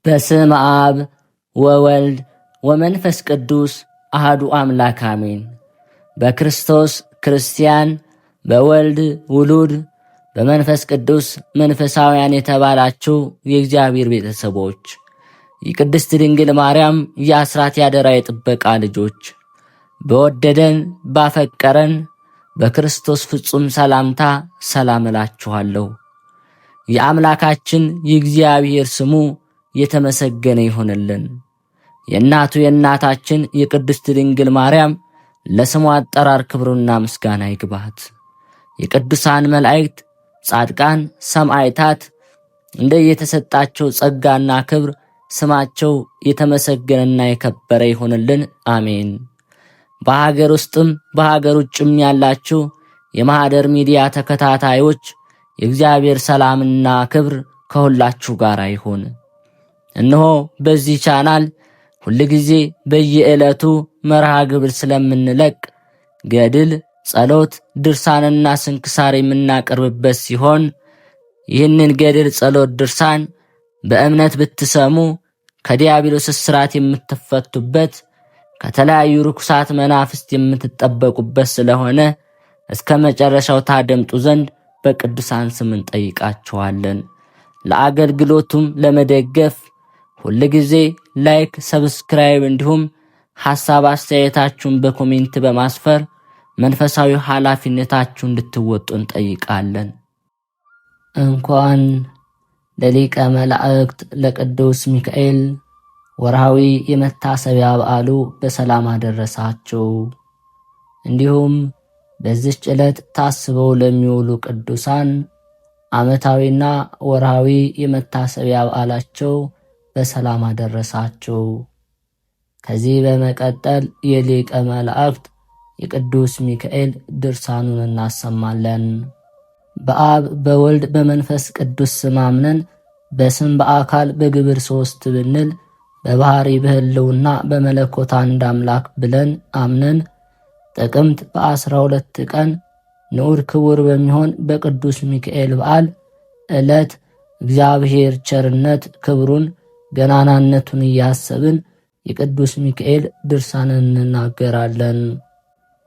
በስመ አብ ወወልድ ወመንፈስ ቅዱስ አሐዱ አምላክ አሜን። በክርስቶስ ክርስቲያን፣ በወልድ ውሉድ፣ በመንፈስ ቅዱስ መንፈሳውያን የተባላችሁ የእግዚአብሔር ቤተሰቦች፣ የቅድስት ድንግል ማርያም የአስራት ያደራ የጥበቃ ልጆች፣ በወደደን ባፈቀረን በክርስቶስ ፍጹም ሰላምታ ሰላም እላችኋለሁ። የአምላካችን የእግዚአብሔር ስሙ የተመሰገነ ይሆንልን። የእናቱ የእናታችን የቅድስት ድንግል ማርያም ለስሙ አጠራር ክብሩና ምስጋና ይግባት። የቅዱሳን መላእክት፣ ጻድቃን፣ ሰማዕታት እንደየተሰጣቸው ጸጋና ክብር ስማቸው የተመሰገነና የከበረ ይሆንልን። አሜን። በሀገር ውስጥም በሀገር ውጭም ያላችሁ የማኅደር ሚዲያ ተከታታዮች የእግዚአብሔር ሰላምና ክብር ከሁላችሁ ጋር ይሁን። እነሆ በዚህ ቻናል ሁልጊዜ በየዕለቱ መርሃ ግብር ስለምንለቅ ገድል፣ ጸሎት፣ ድርሳንና ስንክሳር የምናቀርብበት ሲሆን ይህንን ገድል፣ ጸሎት፣ ድርሳን በእምነት ብትሰሙ ከዲያብሎስ እስራት የምትፈቱበት ከተለያዩ ርኩሳት መናፍስት የምትጠበቁበት ስለሆነ እስከ መጨረሻው ታደምጡ ዘንድ በቅዱሳን ስም እንጠይቃችኋለን። ለአገልግሎቱም ለመደገፍ ሁልጊዜ ላይክ፣ ሰብስክራይብ እንዲሁም ሐሳብ አስተያየታችሁን በኮሜንት በማስፈር መንፈሳዊ ኃላፊነታችሁን እንድትወጡ እንጠይቃለን። እንኳን ለሊቀ መላእክት ለቅዱስ ሚካኤል ወርሃዊ የመታሰቢያ በዓሉ በሰላም አደረሳችሁ። እንዲሁም በዚህች ዕለት ታስበው ለሚውሉ ቅዱሳን ዓመታዊና ወርሃዊ የመታሰቢያ በዓላቸው በሰላም አደረሳችሁ። ከዚህ በመቀጠል የሊቀ መላእክት የቅዱስ ሚካኤል ድርሳኑን እናሰማለን። በአብ በወልድ በመንፈስ ቅዱስ ስም አምነን በስም በአካል በግብር ሦስት ብንል በባሕሪ በሕልውና በመለኮት አንድ አምላክ ብለን አምነን ጥቅምት በ12 ቀን ንዑድ ክቡር በሚሆን በቅዱስ ሚካኤል በዓል ዕለት እግዚአብሔር ቸርነት ክብሩን ገናናነቱን እያሰብን የቅዱስ ሚካኤል ድርሳንን እንናገራለን።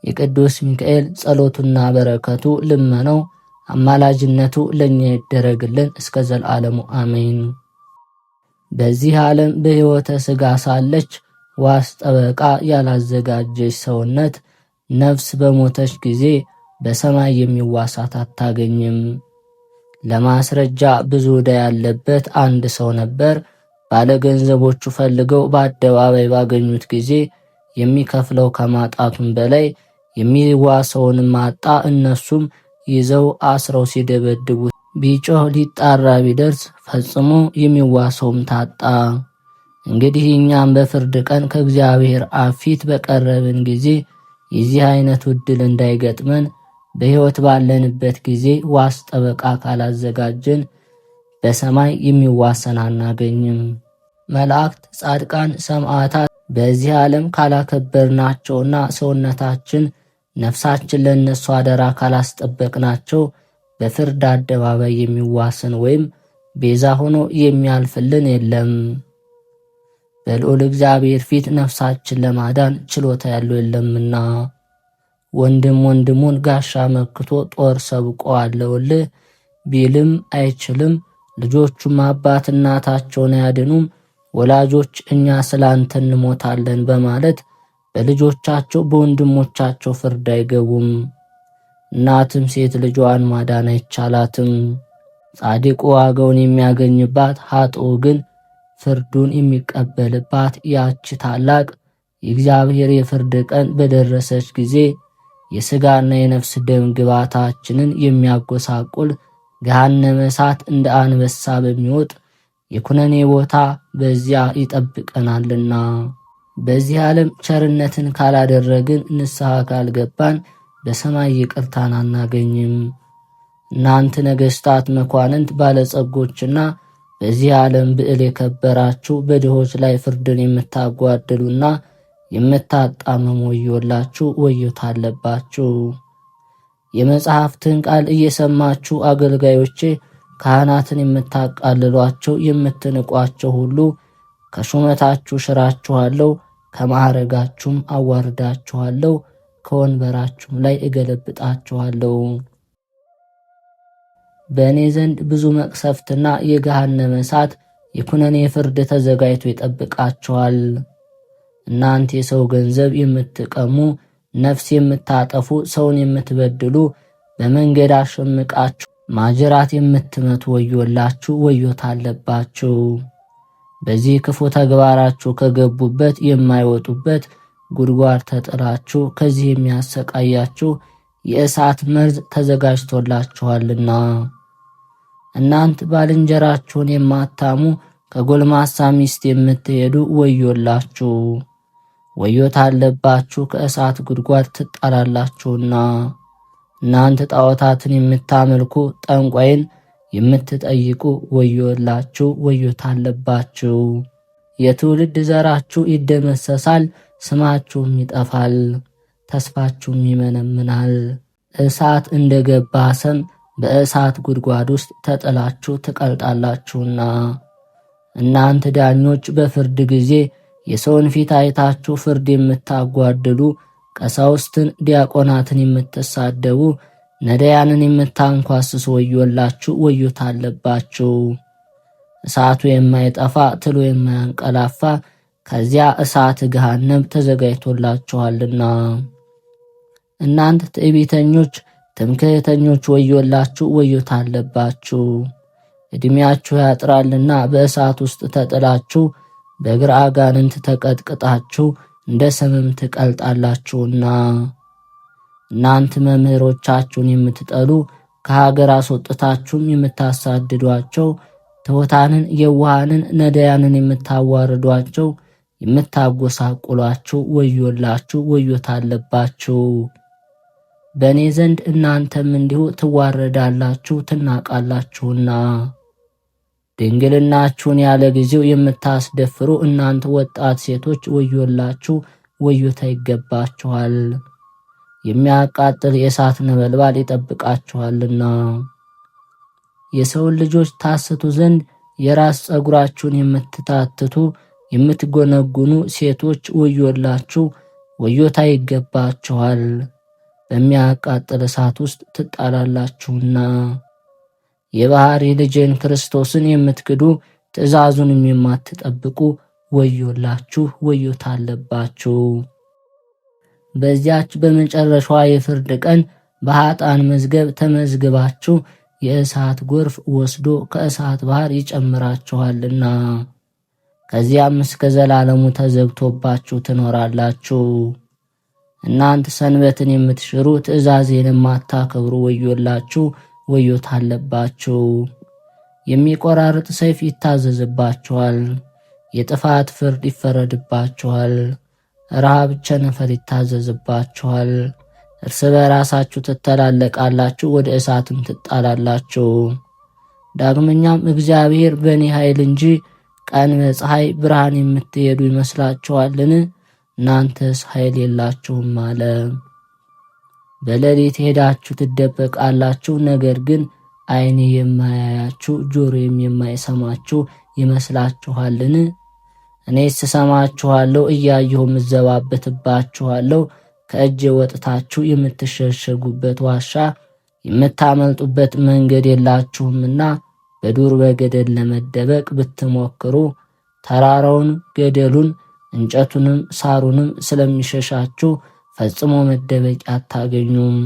የቅዱስ ሚካኤል ጸሎቱና በረከቱ ልመናው አማላጅነቱ ለእኛ ይደረግልን እስከ ዘላለሙ አሜን። በዚህ ዓለም በሕይወተ ሥጋ ሳለች ዋስ ጠበቃ ያላዘጋጀች ሰውነት ነፍስ በሞተች ጊዜ በሰማይ የሚዋሳት አታገኝም። ለማስረጃ ብዙ ዕዳ ያለበት አንድ ሰው ነበር። ባለገንዘቦቹ ፈልገው በአደባባይ ባገኙት ጊዜ የሚከፍለው ከማጣቱም በላይ የሚዋሰውን ማጣ። እነሱም ይዘው አስረው ሲደበድቡት ቢጮህ ሊጣራ ቢደርስ ፈጽሞ የሚዋሰውም ታጣ። እንግዲህ እኛም በፍርድ ቀን ከእግዚአብሔር አብ ፊት በቀረብን ጊዜ የዚህ አይነቱ ዕድል እንዳይገጥመን በሕይወት ባለንበት ጊዜ ዋስ ጠበቃ ካላዘጋጀን በሰማይ የሚዋሰን አናገኝም። መላእክት፣ ጻድቃን፣ ሰማዕታት በዚህ ዓለም ካላከበርናቸውና ሰውነታችን ነፍሳችን ለእነሱ አደራ ካላስጠበቅናቸው በፍርድ አደባባይ የሚዋሰን ወይም ቤዛ ሆኖ የሚያልፍልን የለም። በልዑል እግዚአብሔር ፊት ነፍሳችን ለማዳን ችሎታ ያለው የለምና ወንድም ወንድሙን ጋሻ መክቶ ጦር ሰብቆ አለውልህ ቢልም አይችልም። ልጆቹም አባት እናታቸውን አያድኑም። ወላጆች እኛ ስላንተ እንሞታለን በማለት በልጆቻቸው በወንድሞቻቸው ፍርድ አይገቡም። እናትም ሴት ልጇን ማዳን አይቻላትም። ጻድቁ ዋጋውን የሚያገኝባት፣ ኃጥኡ ግን ፍርዱን የሚቀበልባት ያች ታላቅ የእግዚአብሔር የፍርድ ቀን በደረሰች ጊዜ የሥጋና የነፍስ ደም ግባታችንን የሚያጎሳቁል ገሃነመ እሳት እንደ አንበሳ በሚወጥ የኩነኔ ቦታ በዚያ ይጠብቀናልና። በዚህ ዓለም ቸርነትን ካላደረግን ንስሐ ካልገባን በሰማይ ይቅርታን አናገኝም። እናንተ ነገሥታት፣ መኳንንት፣ ባለጸጎችና በዚህ ዓለም ብዕል የከበራችሁ በድሆች ላይ ፍርድን የምታጓድሉና የምታጣምሙ ወዮላችሁ፣ ወዮታ አለባችሁ። የመጽሐፍትን ቃል እየሰማችሁ አገልጋዮቼ ካህናትን የምታቃልሏቸው የምትንቋቸው ሁሉ ከሹመታችሁ ሽራችኋለሁ፣ ከማዕረጋችሁም አዋርዳችኋለሁ፣ ከወንበራችሁም ላይ እገለብጣችኋለሁ። በእኔ ዘንድ ብዙ መቅሰፍትና የገሃነመ እሳት የኩነኔ ፍርድ ተዘጋጅቶ ይጠብቃችኋል። እናንተ የሰው ገንዘብ የምትቀሙ፣ ነፍስ የምታጠፉ፣ ሰውን የምትበድሉ፣ በመንገድ አሸምቃችሁ ማጅራት የምትመቱ ወዮላችሁ፣ ወዮታ አለባችሁ። በዚህ ክፉ ተግባራችሁ ከገቡበት የማይወጡበት ጉድጓድ ተጥላችሁ ከዚህ የሚያሰቃያችሁ የእሳት መርዝ ተዘጋጅቶላችኋልና። እናንት ባልንጀራችሁን የማታሙ ከጎልማሳ ሚስት የምትሄዱ ወዮላችሁ፣ ወዮታ አለባችሁ፣ ከእሳት ጉድጓድ ትጣላላችሁና። እናንተ ጣዖታትን የምታመልኩ ጠንቋይን የምትጠይቁ ወዮላችሁ፣ ወዮታ አለባችሁ። የትውልድ ዘራችሁ ይደመሰሳል፣ ስማችሁም ይጠፋል፣ ተስፋችሁም ይመነምናል። እሳት እንደገባ ሰም በእሳት ጉድጓድ ውስጥ ተጥላችሁ ትቀልጣላችሁና። እናንተ ዳኞች በፍርድ ጊዜ የሰውን ፊት አይታችሁ ፍርድ የምታጓድሉ፣ ቀሳውስትን ዲያቆናትን የምትሳደቡ፣ ነዳያንን የምታንኳስሱ ወዮላችሁ፣ ወዮታ አለባችሁ። እሳቱ የማይጠፋ ትሉ የማያንቀላፋ ከዚያ እሳት ገሃነም ተዘጋጅቶላችኋልና። እናንተ ትዕቢተኞች ትምክህተኞች ወዮላችሁ፣ ወዮታ አለባችሁ። ዕድሜያችሁ ያጥራልና በእሳት ውስጥ ተጥላችሁ በእግር አጋንንት ተቀጥቅጣችሁ እንደ ሰምም ትቀልጣላችሁና። እናንተ መምህሮቻችሁን የምትጠሉ ከሀገር አስወጥታችሁም የምታሳድዷቸው፣ ትሑታንን የዋሃንን ነዳያንን የምታዋርዷቸው፣ የምታጎሳቁሏችሁ ወዮላችሁ፣ ወዮታ አለባችሁ። በእኔ ዘንድ እናንተም እንዲሁ ትዋረዳላችሁ ትናቃላችሁና። ድንግልናችሁን ያለ ጊዜው የምታስደፍሩ እናንተ ወጣት ሴቶች ወዮላችሁ፣ ወዮታ ይገባችኋል። የሚያቃጥል የእሳት ነበልባል ይጠብቃችኋልና። የሰውን ልጆች ታስቱ ዘንድ የራስ ፀጉራችሁን የምትታትቱ የምትጎነጉኑ ሴቶች ወዮላችሁ፣ ወዮታ ይገባችኋል። በሚያቃጥል እሳት ውስጥ ትጣላላችሁና። የባሕሪ ልጅን ክርስቶስን የምትክዱ ትእዛዙንም የማትጠብቁ ወዮላችሁ፣ ወዮታ አለባችሁ። በዚያች በመጨረሻዋ የፍርድ ቀን በኃጥአን መዝገብ ተመዝግባችሁ የእሳት ጎርፍ ወስዶ ከእሳት ባሕር ይጨምራችኋልና። ከዚያም እስከ ዘላለሙ ተዘግቶባችሁ ትኖራላችሁ። እናንተ ሰንበትን የምትሽሩ ትእዛዜን የማታከብሩ ወዮላችሁ፣ ወዮታ አለባችሁ። የሚቆራርጥ ሰይፍ ይታዘዝባችኋል፣ የጥፋት ፍርድ ይፈረድባችኋል፣ ረሃብ ቸነፈር ይታዘዝባችኋል። እርስ በራሳችሁ ትተላለቃላችሁ፣ ወደ እሳትም ትጣላላችሁ። ዳግመኛም እግዚአብሔር በእኔ ኃይል እንጂ ቀን በፀሐይ ብርሃን የምትሄዱ ይመስላችኋልን? እናንተስ ኃይል የላችሁም አለ። በሌሊት ሄዳችሁ ትደበቃላችሁ፣ ነገር ግን ዓይኔ የማያያችሁ ጆሮዬም የማይሰማችሁ ይመስላችኋልን? እኔስ እሰማችኋለሁ፣ እያየሁም እዘባበትባችኋለሁ። ከእጄ ወጥታችሁ የምትሸሸጉበት ዋሻ የምታመልጡበት መንገድ የላችሁምና በዱር በገደል ለመደበቅ ብትሞክሩ ተራራውን፣ ገደሉን፣ እንጨቱንም ሳሩንም ስለሚሸሻችሁ ፈጽሞ መደበቂያ አታገኙም።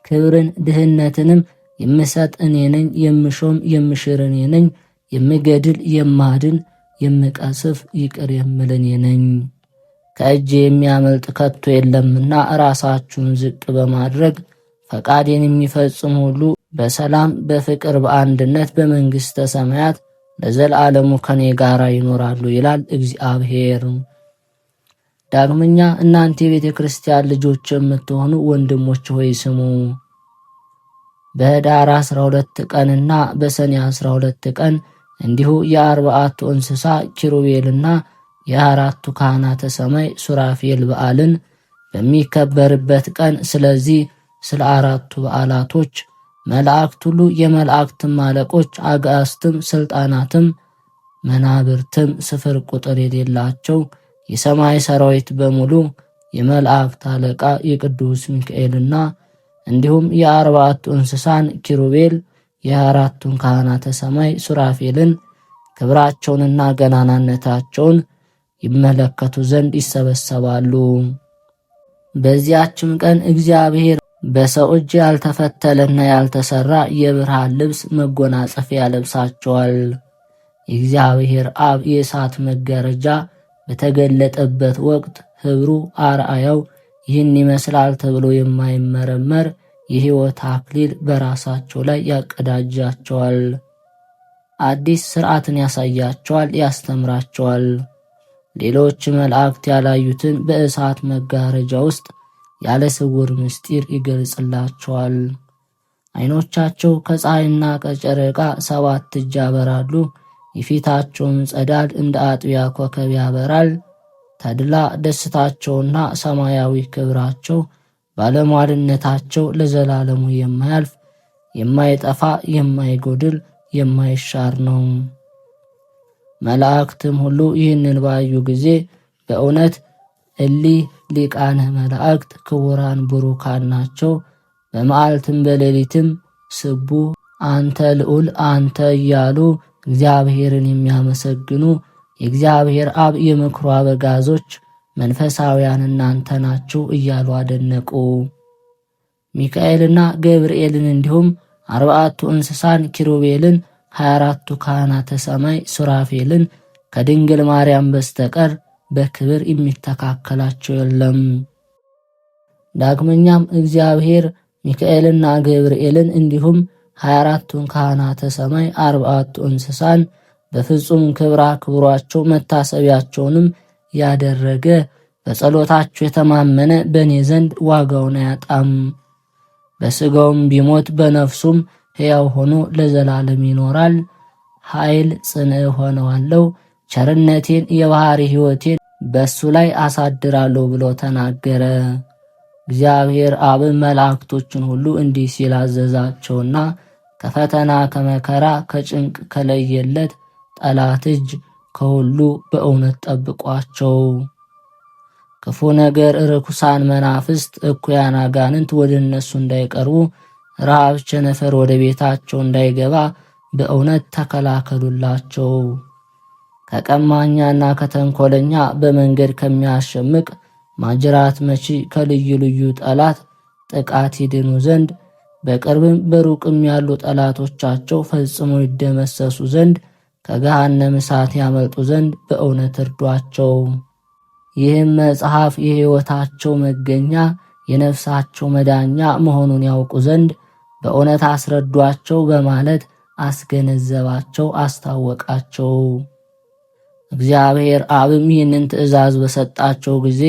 ክብርን ድህነትንም የምሰጥ እኔ ነኝ፣ የምሾም የምሽር እኔ ነኝ፣ የምገድል የማድን የምቀስፍ ይቅር የምል እኔ ነኝ። ከእጄ የሚያመልጥ ከቶ የለምና ራሳችሁን ዝቅ በማድረግ ፈቃዴን የሚፈጽሙ ሁሉ በሰላም በፍቅር በአንድነት በመንግሥተ ሰማያት ለዘላለሙ ከኔ ጋር ይኖራሉ ይላል እግዚአብሔር። ዳግመኛ እናንተ የቤተ ክርስቲያን ልጆች የምትሆኑ ወንድሞች ሆይ ስሙ። በኅዳር 12 ቀንና በሰኔ 12 ቀን እንዲሁ የ40ቱ እንስሳ ኪሩቤልና የ4ቱ ካህናተ ሰማይ ሱራፌል በዓልን በሚከበርበት ቀን ስለዚህ ስለ 4ቱ በዓላቶች መላእክት ሁሉ የመላእክትም አለቆች አጋእዝትም ስልጣናትም መናብርትም ስፍር ቁጥር የሌላቸው የሰማይ ሰራዊት በሙሉ የመላእክት አለቃ የቅዱስ ሚካኤልና እንዲሁም የ40ቱ እንስሳን ኪሩቤል የ24ቱን ካህናተ ሰማይ ሱራፌልን ክብራቸውንና ገናናነታቸውን ይመለከቱ ዘንድ ይሰበሰባሉ። በዚያችም ቀን እግዚአብሔር በሰው እጅ ያልተፈተለና ያልተሰራ የብርሃን ልብስ መጎናጸፊያ ያለብሳቸዋል። የእግዚአብሔር አብ የእሳት መጋረጃ በተገለጠበት ወቅት ህብሩ አርአያው ይህን ይመስላል ተብሎ የማይመረመር የሕይወት አክሊል በራሳቸው ላይ ያቀዳጃቸዋል። አዲስ ሥርዓትን ያሳያቸዋል፣ ያስተምራቸዋል። ሌሎች መላእክት ያላዩትን በእሳት መጋረጃ ውስጥ ያለ ስውር ምስጢር ይገልጽላቸዋል። ዓይኖቻቸው ከፀሐይና ከጨረቃ 7 እጅ ያበራሉ። የፊታቸውም ጸዳል እንደ አጥቢያ ኮከብ ያበራል። ተድላ ደስታቸውና ሰማያዊ ክብራቸው ባለሟልነታቸው ለዘላለሙ የማያልፍ የማይጠፋ የማይጎድል የማይሻር ነው። መላእክትም ሁሉ ይህንን ባዩ ጊዜ በእውነት እሊህ ሊቃነ መላእክት ክቡራን ቡሩካን ናቸው፣ በመዓልትም በሌሊትም ስቡሕ አንተ ልዑል አንተ እያሉ እግዚአብሔርን የሚያመሰግኑ የእግዚአብሔር አብ የምክሩ አበጋዞች መንፈሳውያን እናንተ ናችሁ እያሉ አደነቁ። ሚካኤልና ገብርኤልን እንዲሁም 40ቱ እንስሳን ኪሩቤልን 24ቱ ካህናተ ሰማይ ሱራፌልን ከድንግል ማርያም በስተቀር በክብር የሚተካከላቸው የለም። ዳግመኛም እግዚአብሔር ሚካኤልና ገብርኤልን እንዲሁም 24ቱን ካህናተ ሰማይ 40ቱ እንስሳን በፍጹም ክብር አክብሯቸው መታሰቢያቸውንም ያደረገ በጸሎታቸው የተማመነ በእኔ ዘንድ ዋጋውን አያጣም። በሥጋውም ቢሞት በነፍሱም ሕያው ሆኖ ለዘላለም ይኖራል። ኃይል ጽንዕ ሆነዋለሁ፣ ቸርነቴን የባሕሪ ሕይወቴን በእሱ ላይ አሳድራለሁ ብሎ ተናገረ። እግዚአብሔር አብን መላእክቶችን ሁሉ እንዲህ ሲል አዘዛቸውና ከፈተና ከመከራ ከጭንቅ ከለየለት ጠላት እጅ ከሁሉ በእውነት ጠብቋቸው። ክፉ ነገር ርኩሳን መናፍስት እኩያን አጋንንት ወደ እነሱ እንዳይቀርቡ፣ ረሃብ ቸነፈር ወደ ቤታቸው እንዳይገባ በእውነት ተከላከሉላቸው። ከቀማኛና ከተንኮለኛ በመንገድ ከሚያሸምቅ ማጅራት መቺ ከልዩ ልዩ ጠላት ጥቃት ይድኑ ዘንድ በቅርብም በሩቅም ያሉ ጠላቶቻቸው ፈጽሞ ይደመሰሱ ዘንድ ከገሃነም እሳት ያመልጡ ዘንድ በእውነት እርዷቸው። ይህም መጽሐፍ የሕይወታቸው መገኛ የነፍሳቸው መዳኛ መሆኑን ያውቁ ዘንድ በእውነት አስረዷቸው በማለት አስገነዘባቸው፣ አስታወቃቸው። እግዚአብሔር አብም ይህንን ትእዛዝ በሰጣቸው ጊዜ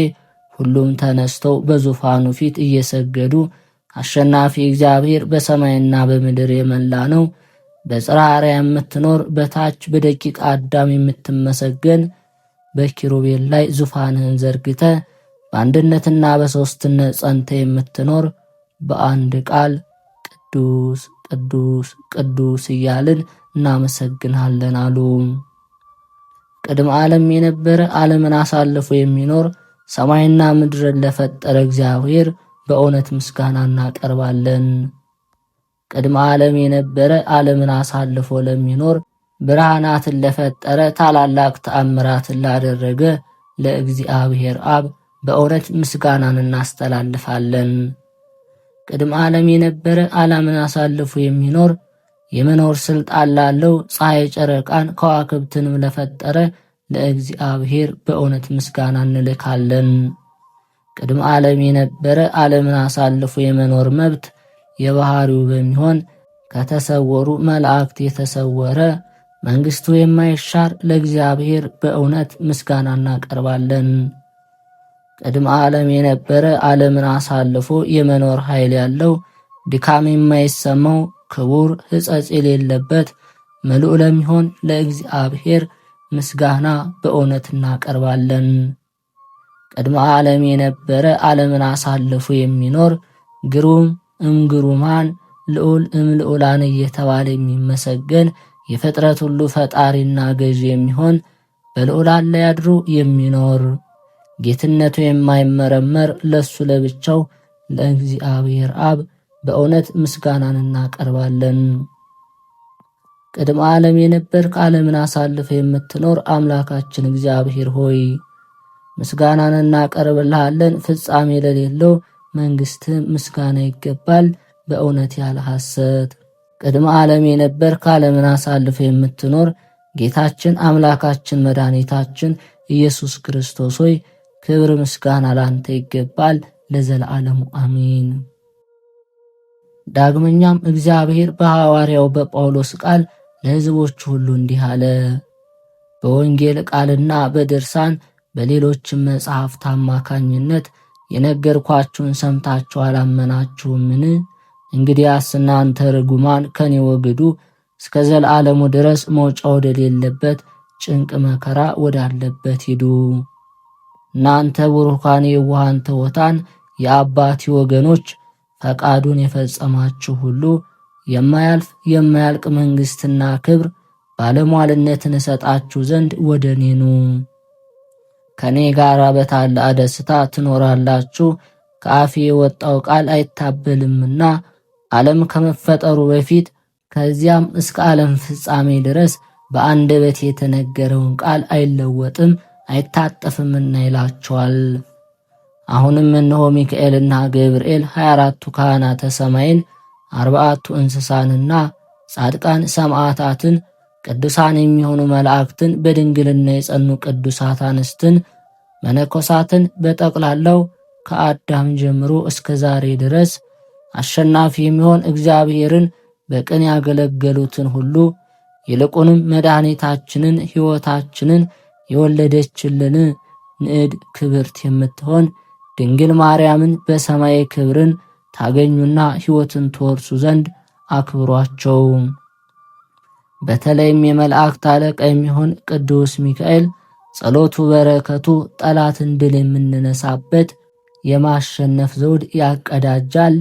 ሁሉም ተነስተው በዙፋኑ ፊት እየሰገዱ አሸናፊ እግዚአብሔር በሰማይና በምድር የመላ ነው፣ በጽርሐ አርያም የምትኖር በታች በደቂቀ አዳም የምትመሰገን በኪሩቤል ላይ ዙፋንህን ዘርግተ በአንድነትና በሦስትነት ጸንተ የምትኖር በአንድ ቃል ቅዱስ ቅዱስ ቅዱስ እያልን እናመሰግንሃለን አሉ። ቅድመ ዓለም የነበረ ዓለምን አሳልፎ የሚኖር ሰማይና ምድርን ለፈጠረ እግዚአብሔር በእውነት ምስጋና እናቀርባለን። ቅድመ ዓለም የነበረ ዓለምን አሳልፎ ለሚኖር ብርሃናትን ለፈጠረ ታላላቅ ተአምራትን ላደረገ ለእግዚአብሔር አብ በእውነት ምስጋናን እናስተላልፋለን። ቅድመ ዓለም የነበረ ዓለምን አሳልፎ የሚኖር የመኖር ሥልጣን ላለው ፀሐይ ጨረቃን ከዋክብትንም ለፈጠረ ለእግዚአብሔር በእውነት ምስጋና እንልካለን። ቅድመ ዓለም የነበረ ዓለምን አሳልፎ የመኖር መብት የባሕሪው በሚሆን ከተሰወሩ መላእክት የተሰወረ መንግሥቱ የማይሻር ለእግዚአብሔር በእውነት ምስጋና እናቀርባለን። ቅድመ ዓለም የነበረ ዓለምን አሳልፎ የመኖር ኃይል ያለው ድካም የማይሰማው ክቡር ሕጸጽ የሌለበት ምሉዕ ለሚሆን ለእግዚአብሔር ምስጋና በእውነት እናቀርባለን። ቅድመ ዓለም የነበረ ዓለምን አሳልፎ የሚኖር ግሩም እምግሩማን ልዑል እምልዑላን እየተባለ የሚመሰገን የፍጥረት ሁሉ ፈጣሪና ገዢ የሚሆን በልዑላን ላይ አድሮ የሚኖር ጌትነቱ የማይመረመር ለሱ ለብቻው ለእግዚአብሔር አብ በእውነት ምስጋናን እናቀርባለን። ቅድመ ዓለም የነበርክ ዓለምን አሳልፈ የምትኖር አምላካችን እግዚአብሔር ሆይ ምስጋናን እናቀርብልሃለን። ፍጻሜ ለሌለው መንግሥትህ ምስጋና ይገባል በእውነት ያለ ሐሰት። ቅድመ ዓለም የነበርክ ዓለምን አሳልፈ የምትኖር ጌታችን አምላካችን መድኃኒታችን ኢየሱስ ክርስቶስ ሆይ ክብር ምስጋና ላንተ ይገባል ለዘለዓለሙ አሜን። ዳግመኛም እግዚአብሔር በሐዋርያው በጳውሎስ ቃል ለሕዝቦች ሁሉ እንዲህ አለ። በወንጌል ቃልና በድርሳን በሌሎችም መጽሐፍት አማካኝነት የነገርኳችሁን ሰምታችሁ አላመናችሁምን? እንግዲያስ እናንተ ርጉማን ከኔ ወግዱ፣ እስከ ዘለዓለሙ ድረስ መውጫ ወደሌለበት ጭንቅ መከራ ወዳለበት ሂዱ። እናንተ ቡሩካን የዋሃን ትሑታን የአባቴ ወገኖች ፈቃዱን የፈጸማችሁ ሁሉ የማያልፍ የማያልቅ መንግሥትና ክብር ባለሟልነትን እሰጣችሁ ዘንድ ወደ እኔ ኑ። ከእኔ ጋር በታላቅ ደስታ ትኖራላችሁ። ከአፌ የወጣው ቃል አይታበልምና ዓለም ከመፈጠሩ በፊት ከዚያም እስከ ዓለም ፍጻሜ ድረስ በአንደበቴ የተነገረውን ቃል አይለወጥም አይታጠፍምና ይላቸዋል። አሁንም እነሆ ሚካኤልና ገብርኤል 24ቱ ካህናተ ሰማይን 40ቱ እንስሳንና ጻድቃን ሰማዕታትን ቅዱሳን የሚሆኑ መላእክትን በድንግልና የጸኑ ቅዱሳት አንስትን መነኮሳትን በጠቅላላው ከአዳም ጀምሮ እስከ ዛሬ ድረስ አሸናፊ የሚሆን እግዚአብሔርን በቅን ያገለገሉትን ሁሉ ይልቁንም መድኃኒታችንን ሕይወታችንን የወለደችልን ንዕድ ክብርት የምትሆን ድንግል ማርያምን በሰማይ ክብርን ታገኙና ሕይወትን ትወርሱ ዘንድ አክብሯቸው። በተለይም የመላእክት አለቃ የሚሆን ቅዱስ ሚካኤል ጸሎቱ በረከቱ ጠላትን ድል የምንነሳበት የማሸነፍ ዘውድ ያቀዳጃል።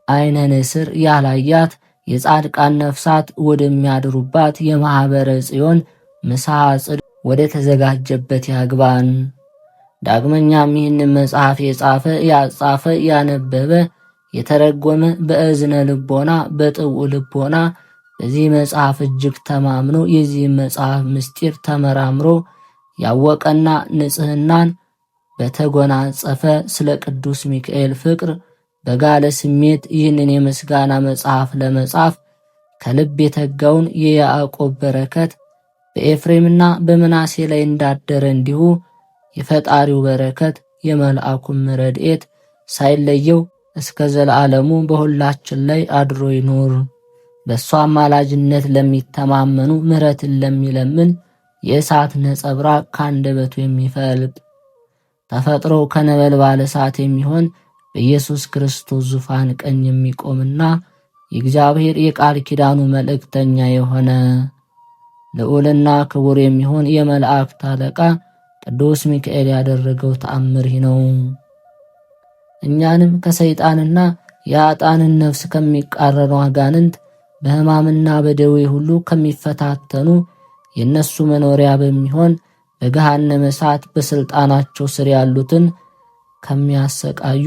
ዓይነ ንስር ያላያት የጻድቃን ነፍሳት ወደሚያድሩባት የማኅበረ ጽዮን ምሥሐ ጽድቅ ወደ ተዘጋጀበት ያግባን። ዳግመኛም ይህንን መጽሐፍ የጻፈ ያጻፈ ያነበበ የተረጎመ በእዝነ ልቦና በጥው ልቦና በዚህ መጽሐፍ እጅግ ተማምኖ የዚህ መጽሐፍ ምስጢር ተመራምሮ ያወቀና ንጽሕናን በተጎናጸፈ ስለ ቅዱስ ሚካኤል ፍቅር በጋለ ስሜት ይህንን የምስጋና መጽሐፍ ለመጻፍ ከልብ የተጋውን የያዕቆብ በረከት በኤፍሬምና በምናሴ ላይ እንዳደረ እንዲሁ የፈጣሪው በረከት የመልአኩም ረድኤት ሳይለየው እስከ ዘለዓለሙ በሁላችን ላይ አድሮ ይኑር። በእሷ አማላጅነት ለሚተማመኑ ምሕረትን ለሚለምን የእሳት ነጸብራቅ ካንደበቱ የሚፈልቅ ተፈጥሮ ከነበልባለ እሳት የሚሆን በኢየሱስ ክርስቶስ ዙፋን ቀኝ የሚቆምና የእግዚአብሔር የቃል ኪዳኑ መልእክተኛ የሆነ ልዑልና ክቡር የሚሆን የመላእክት አለቃ ቅዱስ ሚካኤል ያደረገው ተአምር ነው። እኛንም ከሰይጣንና የአጣንን ነፍስ ከሚቃረኑ አጋንንት በሕማምና በደዌ ሁሉ ከሚፈታተኑ የእነሱ መኖሪያ በሚሆን በገሃነመ እሳት በሥልጣናቸው ስር ያሉትን ከሚያሰቃዩ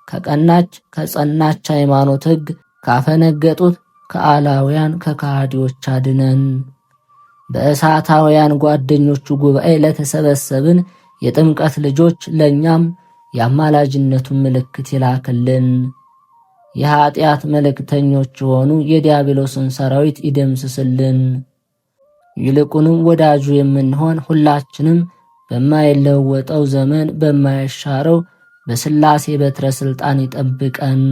ከቀናች ከጸናች ሃይማኖት ሕግ ካፈነገጡት ከአላውያን ከካሃዲዎች አድነን። በእሳታውያን ጓደኞቹ ጉባኤ ለተሰበሰብን የጥምቀት ልጆች ለእኛም የአማላጅነቱን ምልክት ይላክልን። የኀጢአት መልእክተኞች የሆኑ የዲያብሎስን ሰራዊት ይደምስስልን። ይልቁንም ወዳጁ የምንሆን ሁላችንም በማይለወጠው ዘመን በማይሻረው በሥላሴ በትረ ሥልጣን ይጠብቀን።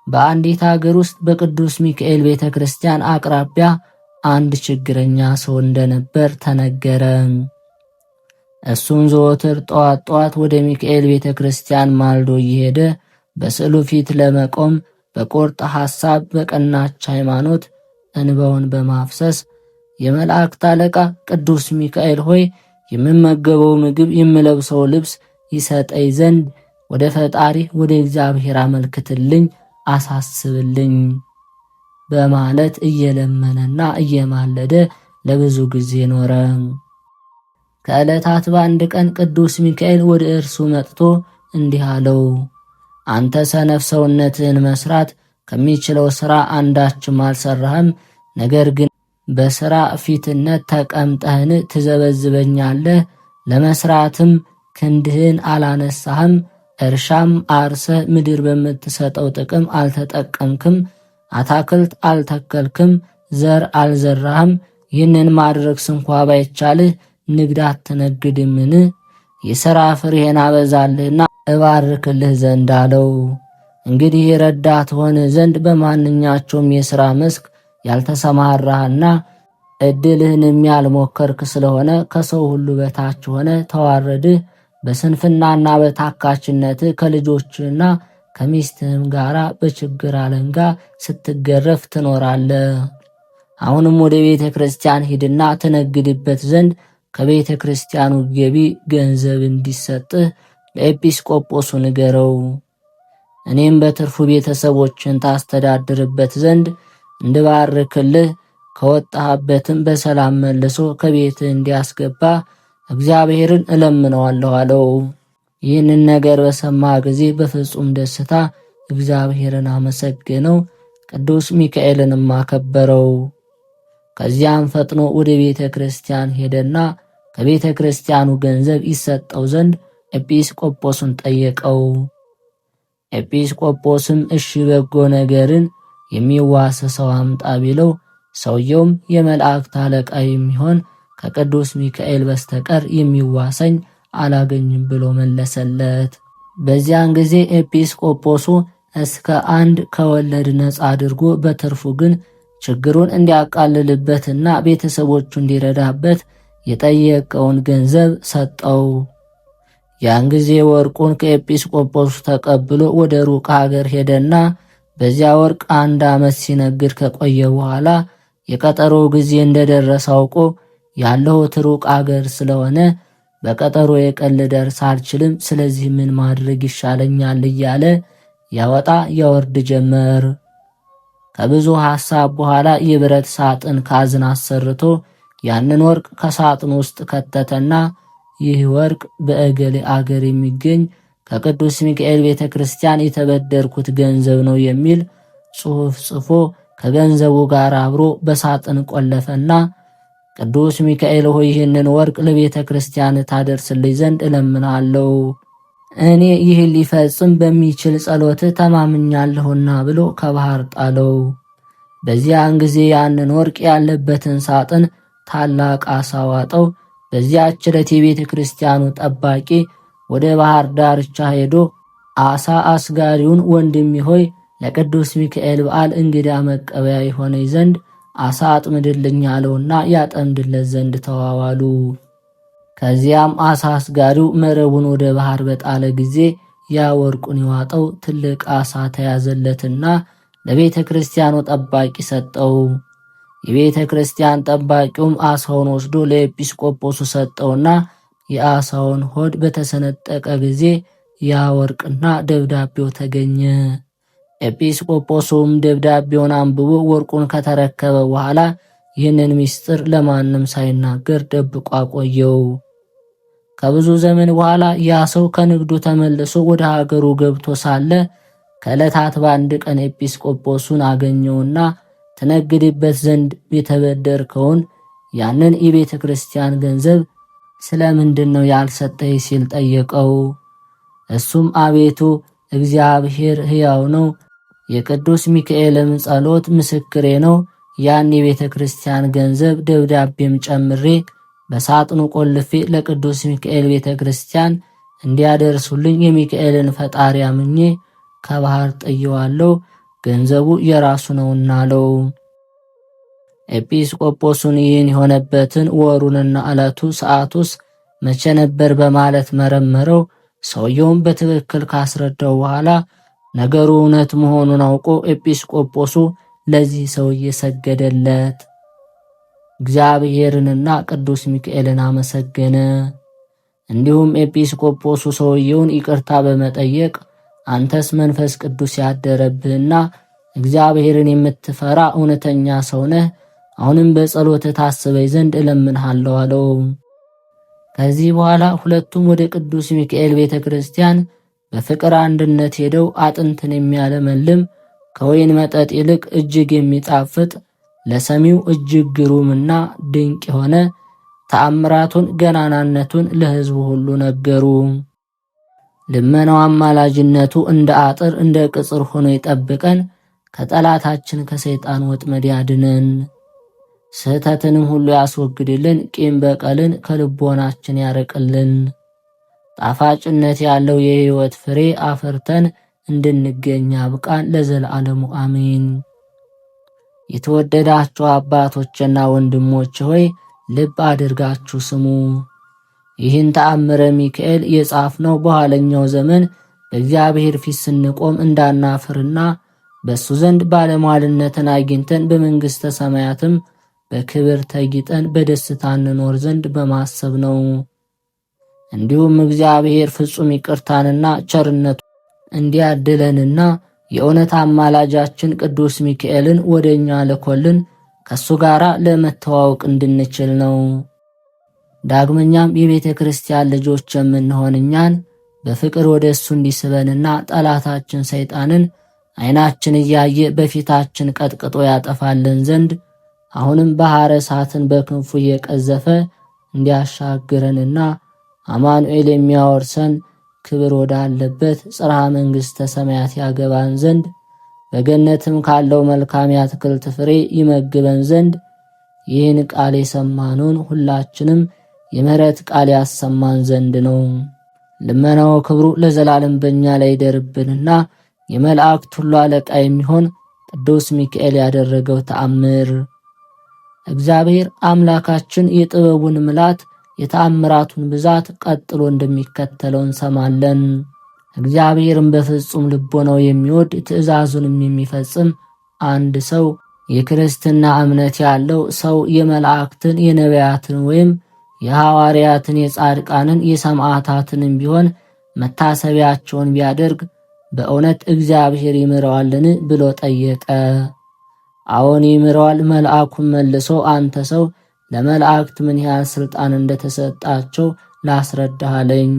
በአንዲት አገር ውስጥ በቅዱስ ሚካኤል ቤተ ክርስቲያን አቅራቢያ አንድ ችግረኛ ሰው እንደነበር ተነገረ። እሱም ዘወትር ጠዋት ጠዋት ወደ ሚካኤል ቤተ ክርስቲያን ማልዶ እየሄደ በስዕሉ ፊት ለመቆም በቁርጥ ሐሳብ በቀናች ሃይማኖት እንባውን በማፍሰስ የመላእክት አለቃ ቅዱስ ሚካኤል ሆይ የምመገበው ምግብ የምለብሰው ልብስ ይሰጠኝ ዘንድ ወደ ፈጣሪ ወደ እግዚአብሔር አመልክትልኝ አሳስብልኝ። በማለት እየለመነና እየማለደ ለብዙ ጊዜ ኖረ። ከዕለታት በአንድ ቀን ቅዱስ ሚካኤል ወደ እርሱ መጥቶ እንዲህ አለው፣ አንተ ሰነፍ፣ ሰውነትህን መስራት ከሚችለው ሥራ አንዳችም አልሰራህም። ነገር ግን በሥራ ፊትነት ተቀምጠህን ትዘበዝበኛለህ። ለመሥራትም ክንድህን አላነሳህም። እርሻም አርሰህ ምድር በምትሰጠው ጥቅም አልተጠቀምክም። አታክልት አልተከልክም፣ ዘር አልዘራህም። ይህንን ማድረግ ስንኳ ባይቻልህ ንግድ አትነግድምን? የሥራ ፍሬህን አበዛልህና እባርክልህ ዘንድ አለው። እንግዲህ ረዳት ሆን ዘንድ በማንኛቸውም የሥራ መስክ ያልተሰማራህና ዕድልህንም ያልሞከርክ ስለሆነ ከሰው ሁሉ በታች ሆነ ተዋረድህ። በስንፍናና በታካችነትህ ከልጆችህና ከሚስትህም ጋር በችግር አለንጋ ስትገረፍ ትኖራለህ። አሁንም ወደ ቤተ ክርስቲያን ሂድና ትነግድበት ዘንድ ከቤተ ክርስቲያኑ ገቢ ገንዘብ እንዲሰጥህ ለኤጲስቆጶሱ ንገረው። እኔም በትርፉ ቤተሰቦችን ታስተዳድርበት ዘንድ እንድባርክልህ ከወጣህበትም በሰላም መልሶ ከቤትህ እንዲያስገባ እግዚአብሔርን እለምነዋለሁ አለው። ይህንን ነገር በሰማ ጊዜ በፍጹም ደስታ እግዚአብሔርን አመሰገነው፣ ቅዱስ ሚካኤልንም አከበረው። ከዚያም ፈጥኖ ወደ ቤተ ክርስቲያን ሄደና ከቤተ ክርስቲያኑ ገንዘብ ይሰጠው ዘንድ ኤጲስቆጶሱን ጠየቀው። ኤጲስቆጶስም እሺ በጎ ነገርን የሚዋስ ሰው አምጣ ቢለው ሰውየውም የመላእክት አለቃ የሚሆን ከቅዱስ ሚካኤል በስተቀር የሚዋሰኝ አላገኝም ብሎ መለሰለት። በዚያን ጊዜ ኤጲስቆጶሱ እስከ 1 ከወለድ ነፃ አድርጎ በትርፉ ግን ችግሩን እንዲያቃልልበትና ቤተሰቦቹ እንዲረዳበት የጠየቀውን ገንዘብ ሰጠው። ያን ጊዜ ወርቁን ከኤጲስቆጶሱ ተቀብሎ ወደ ሩቅ ሀገር ሄደና በዚያ ወርቅ 1 ዓመት ሲነግድ ከቆየ በኋላ የቀጠሮ ጊዜ እንደደረሰ አውቆ ያለሁት ሩቅ አገር ስለሆነ በቀጠሮ የቀን ልደርስ አልችልም፣ ስለዚህ ምን ማድረግ ይሻለኛል እያለ ያወጣ ያወርድ ጀመር። ከብዙ ሐሳብ በኋላ የብረት ሳጥን ካዝና አሰርቶ ያንን ወርቅ ከሳጥኑ ውስጥ ከተተና ይህ ወርቅ በእገሌ አገር የሚገኝ ከቅዱስ ሚካኤል ቤተ ክርስቲያን የተበደርኩት ገንዘብ ነው የሚል ጽሑፍ ጽፎ ከገንዘቡ ጋር አብሮ በሳጥን ቆለፈና ቅዱስ ሚካኤል ሆይ ይህንን ወርቅ ለቤተ ክርስቲያን ታደርስልኝ ዘንድ እለምናለሁ፣ እኔ ይህን ሊፈጽም በሚችል ጸሎት ተማምኛለሁና ብሎ ከባህር ጣለው። በዚያን ጊዜ ያንን ወርቅ ያለበትን ሳጥን ታላቅ አሳ ዋጠው። በዚያች ዕለት የቤተ ክርስቲያኑ ጠባቂ ወደ ባህር ዳርቻ ሄዶ አሳ አስጋሪውን ወንድሜ ሆይ ለቅዱስ ሚካኤል በዓል እንግዳ መቀበያ የሆነኝ ዘንድ አሳ አጥምድልኝ አለውና ያጠምድለት ዘንድ ተዋዋሉ። ከዚያም አሳ አስጋሪው መረቡን ወደ ባህር በጣለ ጊዜ ያ ወርቁን የዋጠው ትልቅ አሳ ተያዘለትና ለቤተ ክርስቲያኑ ጠባቂ ሰጠው። የቤተ ክርስቲያን ጠባቂውም አሳውን ወስዶ ለኤጲስቆጶሱ ሰጠውና የአሳውን ሆድ በተሰነጠቀ ጊዜ ያ ወርቅና ደብዳቤው ተገኘ። ኤጲስቆጶሱም ደብዳቤውን አንብቦ ወርቁን ከተረከበ በኋላ ይህንን ምስጢር ለማንም ሳይናገር ደብቆ አቆየው። ከብዙ ዘመን በኋላ ያ ሰው ከንግዱ ተመልሶ ወደ ሀገሩ ገብቶ ሳለ ከዕለታት በአንድ ቀን ኤጲስቆጶሱን አገኘውና ትነግድበት ዘንድ የተበደርከውን ያንን የቤተ ክርስቲያን ገንዘብ ስለምንድን ነው ያልሰጠኝ ሲል ጠየቀው። እሱም አቤቱ እግዚአብሔር ሕያው ነው፣ የቅዱስ ሚካኤልም ጸሎት ምስክሬ ነው፣ ያን የቤተ ክርስቲያን ገንዘብ ደብዳቤም ጨምሬ በሳጥኑ ቆልፌ ለቅዱስ ሚካኤል ቤተ ክርስቲያን እንዲያደርሱልኝ የሚካኤልን ፈጣሪ አምኜ ከባህር ጥየዋለሁ፣ ገንዘቡ የራሱ ነውና አለው። ኤጲስቆጶሱን ይህን የሆነበትን ወሩንና ዕለቱ ሰዓቱስ መቼ ነበር በማለት መረመረው። ሰውየውም በትክክል ካስረዳው በኋላ ነገሩ እውነት መሆኑን አውቆ ኤጲስቆጶሱ ለዚህ ሰውዬ ሰገደለት። እግዚአብሔርንና ቅዱስ ሚካኤልን አመሰገነ። እንዲሁም ኤጲስቆጶሱ ሰውየውን ይቅርታ በመጠየቅ አንተስ መንፈስ ቅዱስ ያደረብህና እግዚአብሔርን የምትፈራ እውነተኛ ሰው ነህ። አሁንም በጸሎት ታስበኝ ዘንድ እለምንሃለሁ አለው። ከዚህ በኋላ ሁለቱም ወደ ቅዱስ ሚካኤል ቤተክርስቲያን በፍቅር አንድነት ሄደው አጥንትን የሚያለመልም ከወይን መጠጥ ይልቅ እጅግ የሚጣፍጥ ለሰሚው እጅግ ግሩምና ድንቅ የሆነ ተአምራቱን ገናናነቱን ለሕዝቡ ሁሉ ነገሩ። ልመናው አማላጅነቱ እንደ አጥር እንደ ቅጽር ሆኖ ይጠብቀን፣ ከጠላታችን ከሰይጣን ወጥመድ ያድነን፣ ስህተትንም ሁሉ ያስወግድልን፣ ቂም በቀልን ከልቦናችን ያርቅልን። ጣፋጭነት ያለው የሕይወት ፍሬ አፍርተን እንድንገኝ ያብቃን ለዘላለሙ አሜን። የተወደዳችሁ አባቶችና ወንድሞች ሆይ ልብ አድርጋችሁ ስሙ። ይህን ተአምረ ሚካኤል የጻፍነው በኋለኛው ዘመን በእግዚአብሔር ፊት ስንቆም እንዳናፍርና በእሱ ዘንድ ባለሟልነትን አግኝተን በመንግሥተ ሰማያትም በክብር ተጊጠን በደስታ እንኖር ዘንድ በማሰብ ነው። እንዲሁም እግዚአብሔር ፍጹም ይቅርታንና ቸርነቱ እንዲያድለንና የእውነት አማላጃችን ቅዱስ ሚካኤልን ወደኛ ልኮልን ከሱ ጋር ለመተዋወቅ እንድንችል ነው። ዳግመኛም የቤተ ክርስቲያን ልጆች የምንሆን እኛን በፍቅር ወደ እሱ እንዲስበንና ጠላታችን ሰይጣንን ዓይናችን እያየ በፊታችን ቀጥቅጦ ያጠፋልን ዘንድ አሁንም ባሕረ እሳትን በክንፉ እየቀዘፈ እንዲያሻግረንና አማኑኤል የሚያወርሰን ክብር ወዳለበት ጽርሐ መንግሥተ ሰማያት ያገባን ዘንድ በገነትም ካለው መልካም የአትክልት ፍሬ ይመግበን ዘንድ ይህን ቃል የሰማነውን ሁላችንም የምሕረት ቃል ያሰማን ዘንድ ነው። ልመናው ክብሩ ለዘላለም በእኛ ላይ ይደርብንና የመላእክት ሁሉ አለቃ የሚሆን ቅዱስ ሚካኤል ያደረገው ተአምር እግዚአብሔር አምላካችን የጥበቡን ምላት የተአምራቱን ብዛት ቀጥሎ እንደሚከተለው እንሰማለን። እግዚአብሔርን በፍጹም ልቦናው የሚወድ ትእዛዙንም የሚፈጽም አንድ ሰው የክርስትና እምነት ያለው ሰው የመላእክትን የነቢያትን ወይም የሐዋርያትን የጻድቃንን የሰማዕታትንም ቢሆን መታሰቢያቸውን ቢያደርግ በእውነት እግዚአብሔር ይምረዋልን ብሎ ጠየቀ። አዎን ይምረዋል። መልአኩም መልሶ አንተ ሰው ለመላእክት ምን ያህል ሥልጣን እንደተሰጣቸው ላስረዳህ አለኝ።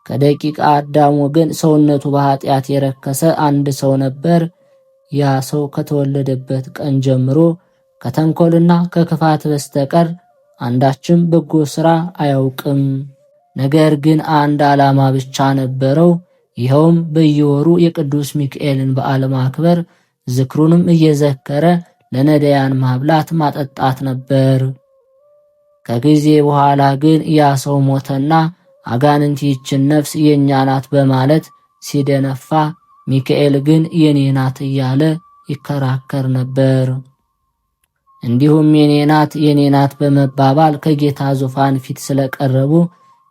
ከደቂቀ አዳም ወገን ሰውነቱ በኃጢአት የረከሰ አንድ ሰው ነበር። ያ ሰው ከተወለደበት ቀን ጀምሮ ከተንኮልና ከክፋት በስተቀር አንዳችም በጎ ሥራ አያውቅም። ነገር ግን አንድ ዓላማ ብቻ ነበረው። ይኸውም በየወሩ የቅዱስ ሚካኤልን በዓል ማክበር፣ ዝክሩንም እየዘከረ ለነዳያን ማብላት ማጠጣት ነበር። ከጊዜ በኋላ ግን ያ ሰው ሞተና አጋንንት ይህችን ነፍስ የእኛ ናት በማለት ሲደነፋ፣ ሚካኤል ግን የኔ ናት እያለ ይከራከር ነበር። እንዲሁም የኔ ናት በመባባል ከጌታ ዙፋን ፊት ስለቀረቡ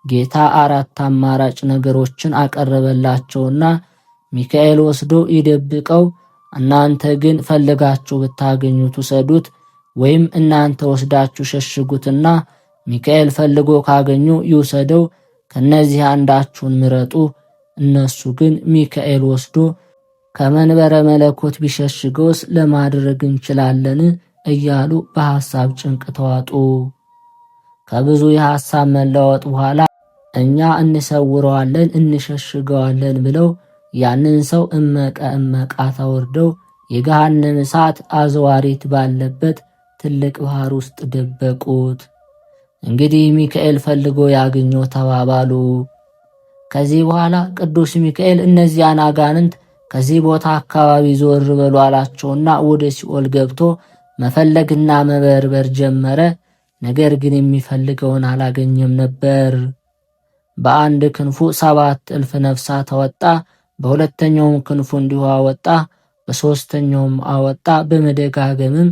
ጌታ አራት አማራጭ ነገሮችን አቀረበላቸውና ሚካኤል ወስዶ ይደብቀው፣ እናንተ ግን ፈልጋችሁ ብታገኙት ውሰዱት፣ ወይም እናንተ ወስዳችሁ ሸሽጉትና ሚካኤል ፈልጎ ካገኙ ይውሰደው፣ ከነዚህ አንዳችሁን ምረጡ። እነሱ ግን ሚካኤል ወስዶ ከመንበረ መለኮት ቢሸሽገውስ ለማድረግ እንችላለን እያሉ በሐሳብ ጭንቅ ተዋጡ። ከብዙ የሐሳብ መለወጥ በኋላ እኛ እንሰውረዋለን እንሸሽገዋለን ብለው ያንን ሰው እመቃ ተወርደው የገሃነም እሳት አዘዋሪት ባለበት ትልቅ ባህር ውስጥ ደበቁት። እንግዲህ ሚካኤል ፈልጎ ያገኘው ተባባሉ። ከዚህ በኋላ ቅዱስ ሚካኤል እነዚያን አጋንንት ከዚህ ቦታ አካባቢ ዞር በሉ አላቸውና ወደ ሲኦል ገብቶ መፈለግና መበርበር ጀመረ። ነገር ግን የሚፈልገውን አላገኘም ነበር። በአንድ ክንፉ 7,000 ነፍሳት አወጣ፣ በሁለተኛውም ክንፉ እንዲሁ አወጣ፣ በሦስተኛውም አወጣ። በመደጋገምም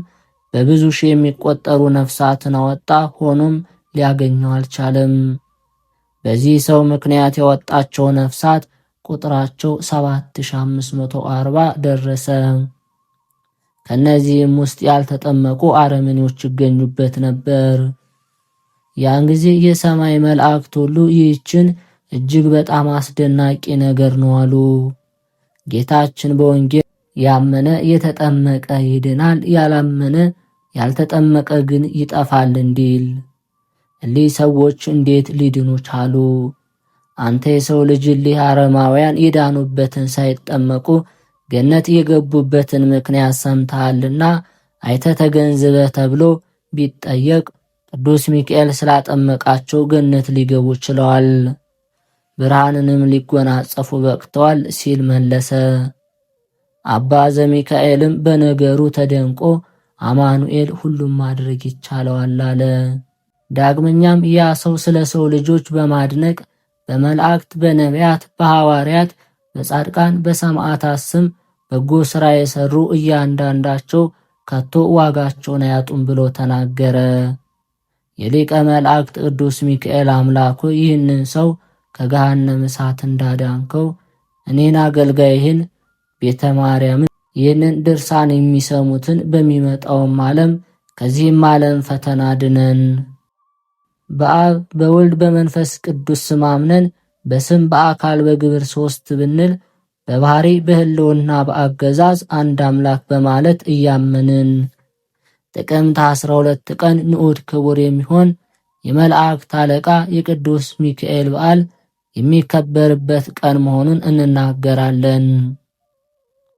በብዙ ሺህ የሚቆጠሩ ነፍሳትን አወጣ። ሆኖም ሊያገኘው አልቻለም። በዚህ ሰው ምክንያት ያወጣቸው ነፍሳት ቁጥራቸው 7540 ደረሰ። ከነዚህም ውስጥ ያልተጠመቁ አረመኔዎች ይገኙበት ነበር። ያን ጊዜ የሰማይ መላእክት ሁሉ ይህችን እጅግ በጣም አስደናቂ ነገር ነው አሉ። ጌታችን በወንጌል ያመነ የተጠመቀ ይድናል፣ ያላመነ ያልተጠመቀ ግን ይጠፋል እንዲል። እሊህ ሰዎች እንዴት ሊድኑ ቻሉ? አንተ የሰው ልጅ እሊህ አረማውያን የዳኑበትን ሳይጠመቁ ገነት የገቡበትን ምክንያት ሰምተሃልና አይተ ተገንዝበህ ተብሎ ቢጠየቅ ቅዱስ ሚካኤል ስላጠመቃቸው ገነት ሊገቡ ችለዋል፣ ብርሃንንም ሊጎናጸፉ በቅተዋል ሲል መለሰ። አባ ዘሚካኤልም በነገሩ ተደንቆ አማኑኤል ሁሉም ማድረግ ይቻለዋል አለ። ዳግመኛም ያ ሰው ስለ ሰው ልጆች በማድነቅ በመላእክት፣ በነቢያት፣ በሐዋርያት፣ በጻድቃን፣ በሰማዕታት ስም በጎ ሥራ የሰሩ እያንዳንዳቸው ከቶ ዋጋቸውን አያጡም ብሎ ተናገረ። የሊቀ መላእክት ቅዱስ ሚካኤል አምላኩ ይህንን ሰው ከገሃነመ እሳት እንዳዳንከው እኔን አገልጋይህን ቤተ ማርያምን ይህንን ድርሳን የሚሰሙትን በሚመጣውም ዓለም ከዚህም ዓለም ፈተና ድነን። በአብ በወልድ በመንፈስ ቅዱስ ስም አምነን በስም በአካል በግብር ሦስት ብንል በባህሪ በሕልውና በአገዛዝ አንድ አምላክ በማለት እያመንን ጥቅምት 12 ቀን ንዑድ ክቡር የሚሆን የመላእክት አለቃ የቅዱስ ሚካኤል በዓል የሚከበርበት ቀን መሆኑን እንናገራለን።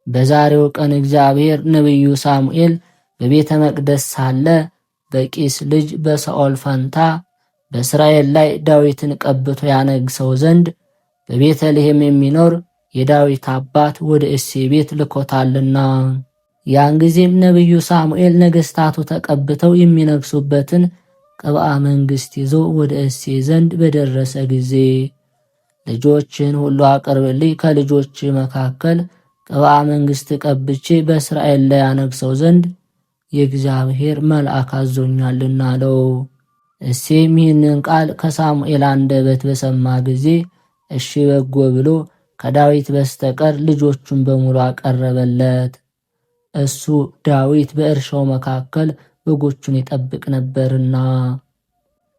በዛሬው ቀን እግዚአብሔር ነቢዩ ሳሙኤል በቤተ መቅደስ ሳለ በቂስ ልጅ በሳኦል ፈንታ በእስራኤል ላይ ዳዊትን ቀብቶ ያነግሰው ዘንድ በቤተልሔም የሚኖር የዳዊት አባት ወደ እሴይ ቤት ልኮታልና። ያን ጊዜም ነቢዩ ሳሙኤል ነገሥታቱ ተቀብተው የሚነግሱበትን ቅብአ መንግሥት ይዞ ወደ እሴይ ዘንድ በደረሰ ጊዜ ልጆችን ሁሉ አቅርብልኝ፣ ከልጆች መካከል ቅብአ መንግሥት ቀብቼ በእስራኤል ላይ ያነግሰው ዘንድ የእግዚአብሔር መልአክ አዞኛልና አለው። እሴይም ይህንን ቃል ከሳሙኤል አንደበት በሰማ ጊዜ እሺ በጎ ብሎ ከዳዊት በስተቀር ልጆቹን በሙሉ አቀረበለት። እሱ ዳዊት በእርሻው መካከል በጎቹን ይጠብቅ ነበርና።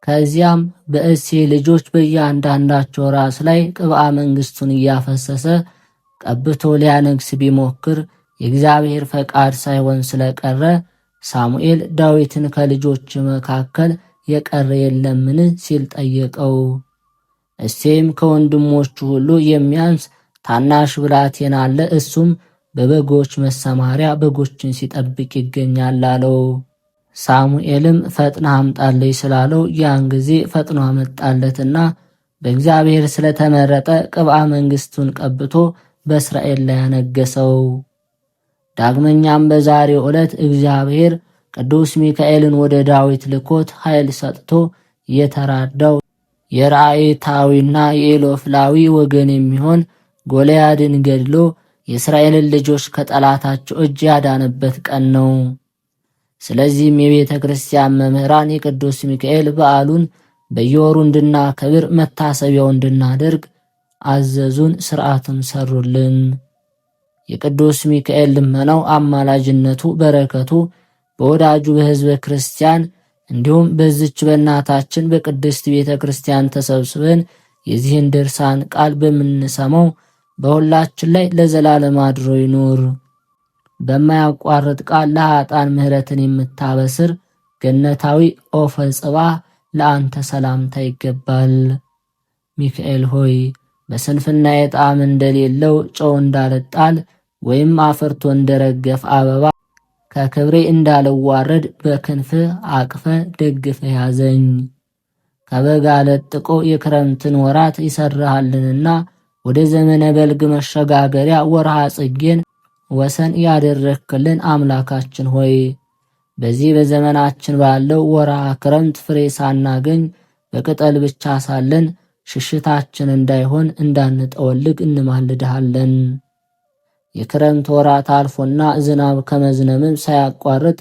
ከዚያም በእሴይ ልጆች በእያንዳንዳቸው ራስ ላይ ቅብአ መንግሥቱን እያፈሰሰ ቀብቶ ሊያነግስ ቢሞክር የእግዚአብሔር ፈቃድ ሳይሆን ስለቀረ ሳሙኤል ዳዊትን ከልጆች መካከል የቀረ የለምን ሲል ጠየቀው። እሴይም ከወንድሞቹ ሁሉ የሚያንስ ታናሽ ብላቴና አለ፣ እሱም በበጎች መሰማሪያ በጎችን ሲጠብቅ ይገኛል አለው። ሳሙኤልም ፈጥና አምጣልኝ ስላለው ያን ጊዜ ፈጥኖ አመጣለትና በእግዚአብሔር ስለተመረጠ ቅብአ መንግሥቱን ቀብቶ በእስራኤል ላይ ያነገሰው። ዳግመኛም በዛሬው ዕለት እግዚአብሔር ቅዱስ ሚካኤልን ወደ ዳዊት ልኮት ኃይል ሰጥቶ የተራዳው የራእይታዊና የኢሎፍላዊ ወገን የሚሆን ጎልያድን ገድሎ የእስራኤልን ልጆች ከጠላታቸው እጅ ያዳነበት ቀን ነው። ስለዚህም የቤተ ክርስቲያን መምህራን የቅዱስ ሚካኤል በዓሉን በየወሩ እንድናከብር መታሰቢያው እንድናደርግ አዘዙን፣ ሥርዓትም ሰሩልን። የቅዱስ ሚካኤል ልመናው፣ አማላጅነቱ፣ በረከቱ በወዳጁ በሕዝበ ክርስቲያን እንዲሁም በዚች በእናታችን በቅድስት ቤተ ክርስቲያን ተሰብስበን የዚህን ድርሳን ቃል በምንሰማው በሁላችን ላይ ለዘላለም አድሮ ይኑር። በማያቋርጥ ቃል ለኃጥአን ምሕረትን የምታበስር ገነታዊ ኦፈ ጽባህ ለአንተ ሰላምታ ይገባል። ሚካኤል ሆይ በስንፍና የጣዕም እንደሌለው ጨው እንዳልጣል ወይም አፍርቶ እንደረገፍ አበባ ከክብሬ እንዳልዋረድ በክንፍህ አቅፈ ደግፈ ያዘኝ። ከበጋ ለጥቆ የክረምትን ወራት ይሰርሃልንና ወደ ዘመነ በልግ መሸጋገሪያ ወርሃ ጽጌን ወሰን ያደረክልን አምላካችን ሆይ በዚህ በዘመናችን ባለው ወርሃ ክረምት ፍሬ ሳናገኝ በቅጠል ብቻ ሳለን ሽሽታችን እንዳይሆን እንዳንጠወልግ እንማልድሃለን። የክረምት ወራት አልፎና ዝናብ ከመዝነምም ሳያቋርጥ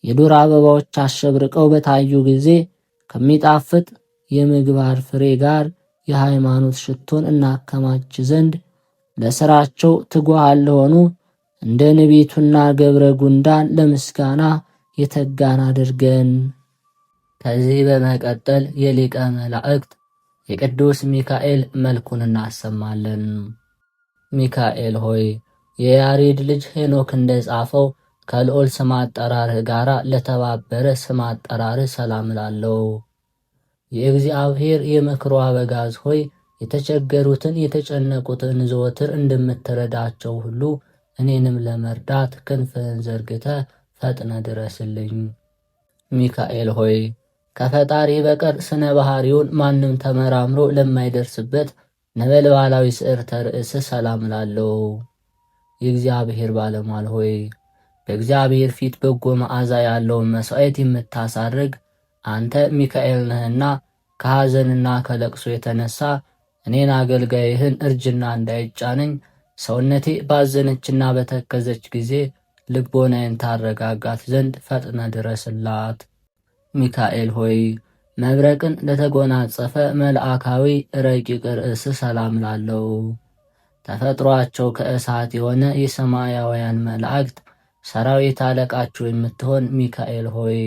የዱር አበባዎች አሸብርቀው በታዩ ጊዜ ከሚጣፍጥ የምግባር ፍሬ ጋር የሃይማኖት ሽቶን እናከማች ዘንድ ለሥራቸው ትጉሃን ለሆኑ እንደ ንቢቱና ገብረ ጉንዳን ለምስጋና የተጋን አድርገን። ከዚህ በመቀጠል የሊቀ መላእክት የቅዱስ ሚካኤል መልኩን እናሰማለን። ሚካኤል ሆይ የያሬድ ልጅ ሄኖክ እንደጻፈው ከልዑል ስም አጠራርህ ጋር ለተባበረ ስም አጠራርህ ሰላም እላለሁ። የእግዚአብሔር የምክሩ አበጋዝ ሆይ የተቸገሩትን የተጨነቁትን ዘወትር እንደምትረዳቸው ሁሉ እኔንም ለመርዳት ክንፍህን ዘርግተህ ፈጥነ ድረስልኝ። ሚካኤል ሆይ ከፈጣሪ በቀር ስነ ባህሪውን ማንም ተመራምሮ ለማይደርስበት ነበልባላዊ ስዕርተ ርእስ ሰላም እላለሁ። የእግዚአብሔር ባለሟል ሆይ በእግዚአብሔር ፊት በጎ መዓዛ ያለውን መሥዋዕት የምታሳርግ አንተ ሚካኤል ነህና ከሐዘንና ከለቅሶ የተነሳ እኔን አገልጋይህን እርጅና እንዳይጫነኝ ሰውነቴ ባዘነችና በተከዘች ጊዜ ልቦናዬን ታረጋጋት ዘንድ ፈጥነ ድረስላት። ሚካኤል ሆይ መብረቅን ለተጎናጸፈ መልአካዊ ረቂቅ ርእስ ሰላም ላለው ተፈጥሯቸው ከእሳት የሆነ የሰማያውያን መላእክት ሰራዊት አለቃቸው የምትሆን ሚካኤል ሆይ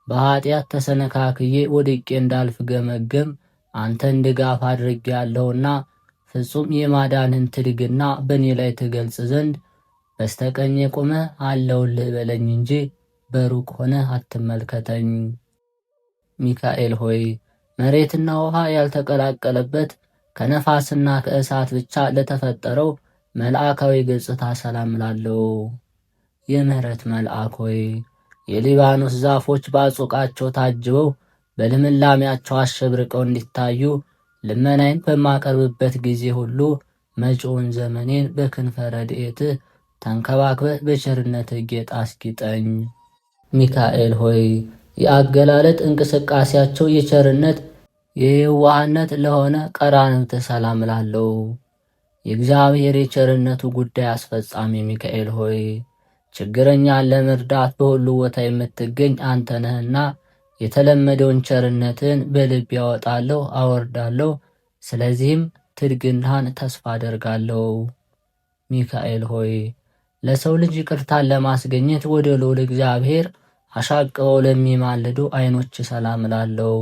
በኃጢአት ተሰነካክዬ ወድቄ እንዳልፍ ገመገም አንተን ድጋፍ አድርጌያለሁና ፍጹም የማዳንን ትድግና በእኔ ላይ ትገልጽ ዘንድ በስተቀኝ ቆመህ አለሁልህ በለኝ እንጂ በሩቅ ሆነ አትመልከተኝ። ሚካኤል ሆይ መሬትና ውሃ ያልተቀላቀለበት ከነፋስና ከእሳት ብቻ ለተፈጠረው መልአካዊ ገጽታ ሰላም እላለሁ። የምህረት መልአክ ሆይ የሊባኖስ ዛፎች በአጾቃቸው ታጅበው በልምላሜያቸው አሸብርቀው እንዲታዩ ልመናዬን በማቀርብበት ጊዜ ሁሉ መጪውን ዘመኔን በክንፈ ረድኤትህ ተንከባክበህ በቸርነትህ ጌጥ አስጊጠኝ። ሚካኤል ሆይ የአገላለጥ እንቅስቃሴያቸው የቸርነት የየዋህነት ለሆነ ቀራንብት ሰላም እላለሁ። የእግዚአብሔር የቸርነቱ ጉዳይ አስፈጻሚ ሚካኤል ሆይ ችግረኛን ለመርዳት በሁሉ ቦታ የምትገኝ አንተ ነህና የተለመደውን ቸርነትን በልብ ያወጣለሁ አወርዳለሁ። ስለዚህም ትድግናህን ተስፋ አደርጋለሁ። ሚካኤል ሆይ ለሰው ልጅ ይቅርታን ለማስገኘት ወደ ልዑል እግዚአብሔር አሻቅበው ለሚማልዱ ዓይኖች ሰላም እላለሁ።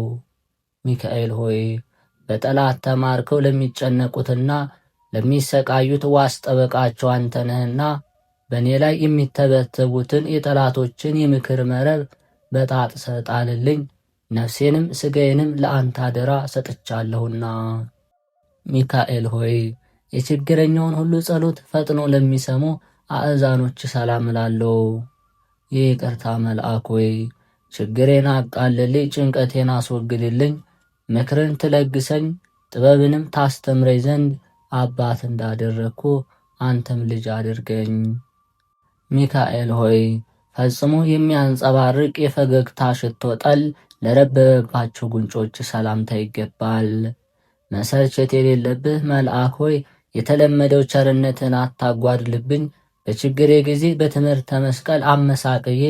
ሚካኤል ሆይ በጠላት ተማርከው ለሚጨነቁትና ለሚሰቃዩት ዋስ ጠበቃቸው አንተ ነህና በእኔ ላይ የሚተበተቡትን የጠላቶችን የምክር መረብ በጣጥሰህ ጣልልኝ። ነፍሴንም ሥጋዬንም ለአንተ አደራ ሰጥቻለሁና። ሚካኤል ሆይ የችግረኛውን ሁሉ ጸሎት ፈጥኖ ለሚሰሙ አእዛኖች ሰላም እላለሁ። የይቅርታ መልአክ ሆይ ችግሬን አቃልልኝ፣ ጭንቀቴን አስወግድልኝ። ምክርን ትለግሰኝ ጥበብንም ታስተምረኝ ዘንድ አባት እንዳደረግኩ አንተም ልጅ አድርገኝ። ሚካኤል ሆይ ፈጽሞ የሚያንጸባርቅ የፈገግታ ሽቶ ጠል ለረበበባቸው ጉንጮች ሰላምታ ይገባል። መሰልቸት የሌለብህ መልአክ ሆይ የተለመደው ቸርነትን አታጓድልብኝ። በችግሬ ጊዜ በትምህርተ መስቀል አመሳቅዬ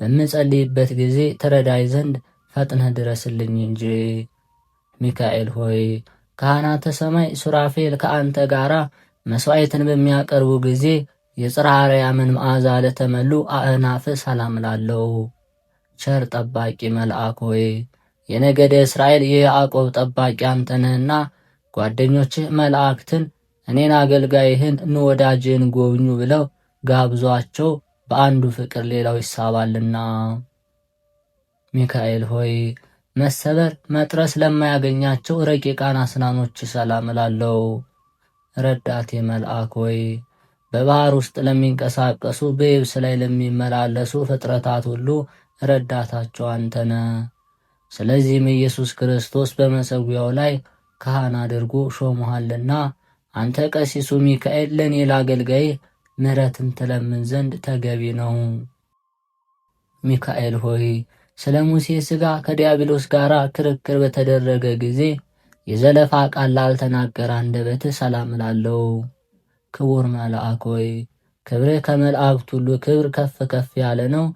በምጸልይበት ጊዜ ትረዳይ ዘንድ ፈጥነህ ድረስልኝ እንጂ። ሚካኤል ሆይ ካህናተ ሰማይ ሱራፌል ከአንተ ጋር መሥዋዕትን በሚያቀርቡ ጊዜ የጽርሐ አርያምን መዓዛ ለተመሉ አእናፍ ሰላም እላለሁ። ቸር ጠባቂ መልአክ ሆይ የነገደ እስራኤል የያዕቆብ ጠባቂ አንተ ነህና ጓደኞችህ መላእክትን እኔን አገልጋይህን እንወዳጅህን ጎብኙ ብለው ጋብዟቸው በአንዱ ፍቅር ሌላው ይሳባልና። ሚካኤል ሆይ መሰበር መጥረስ ለማያገኛቸው ረቂቃን አስናኖች ሰላም እላለሁ። ረዳቴ መልአክ ሆይ በባህር ውስጥ ለሚንቀሳቀሱ በየብስ ላይ ለሚመላለሱ ፍጥረታት ሁሉ ረዳታቸው አንተ ነህ። ስለዚህም ኢየሱስ ክርስቶስ በመሠዊያው ላይ ካህን አድርጎ ሾሞሃልና አንተ ቀሲሱ ሚካኤል ለእኔ ለአገልጋይ ምሕረትን ትለምን ዘንድ ተገቢ ነው። ሚካኤል ሆይ ስለ ሙሴ ሥጋ ከዲያብሎስ ጋር ክርክር በተደረገ ጊዜ የዘለፋ ቃል ላልተናገረ አንደበትህ ሰላም እላለሁ። ክቡር መልአክ ሆይ ክብርህ ከመላእክት ሁሉ ክብር ከፍ ከፍ ያለ ነው።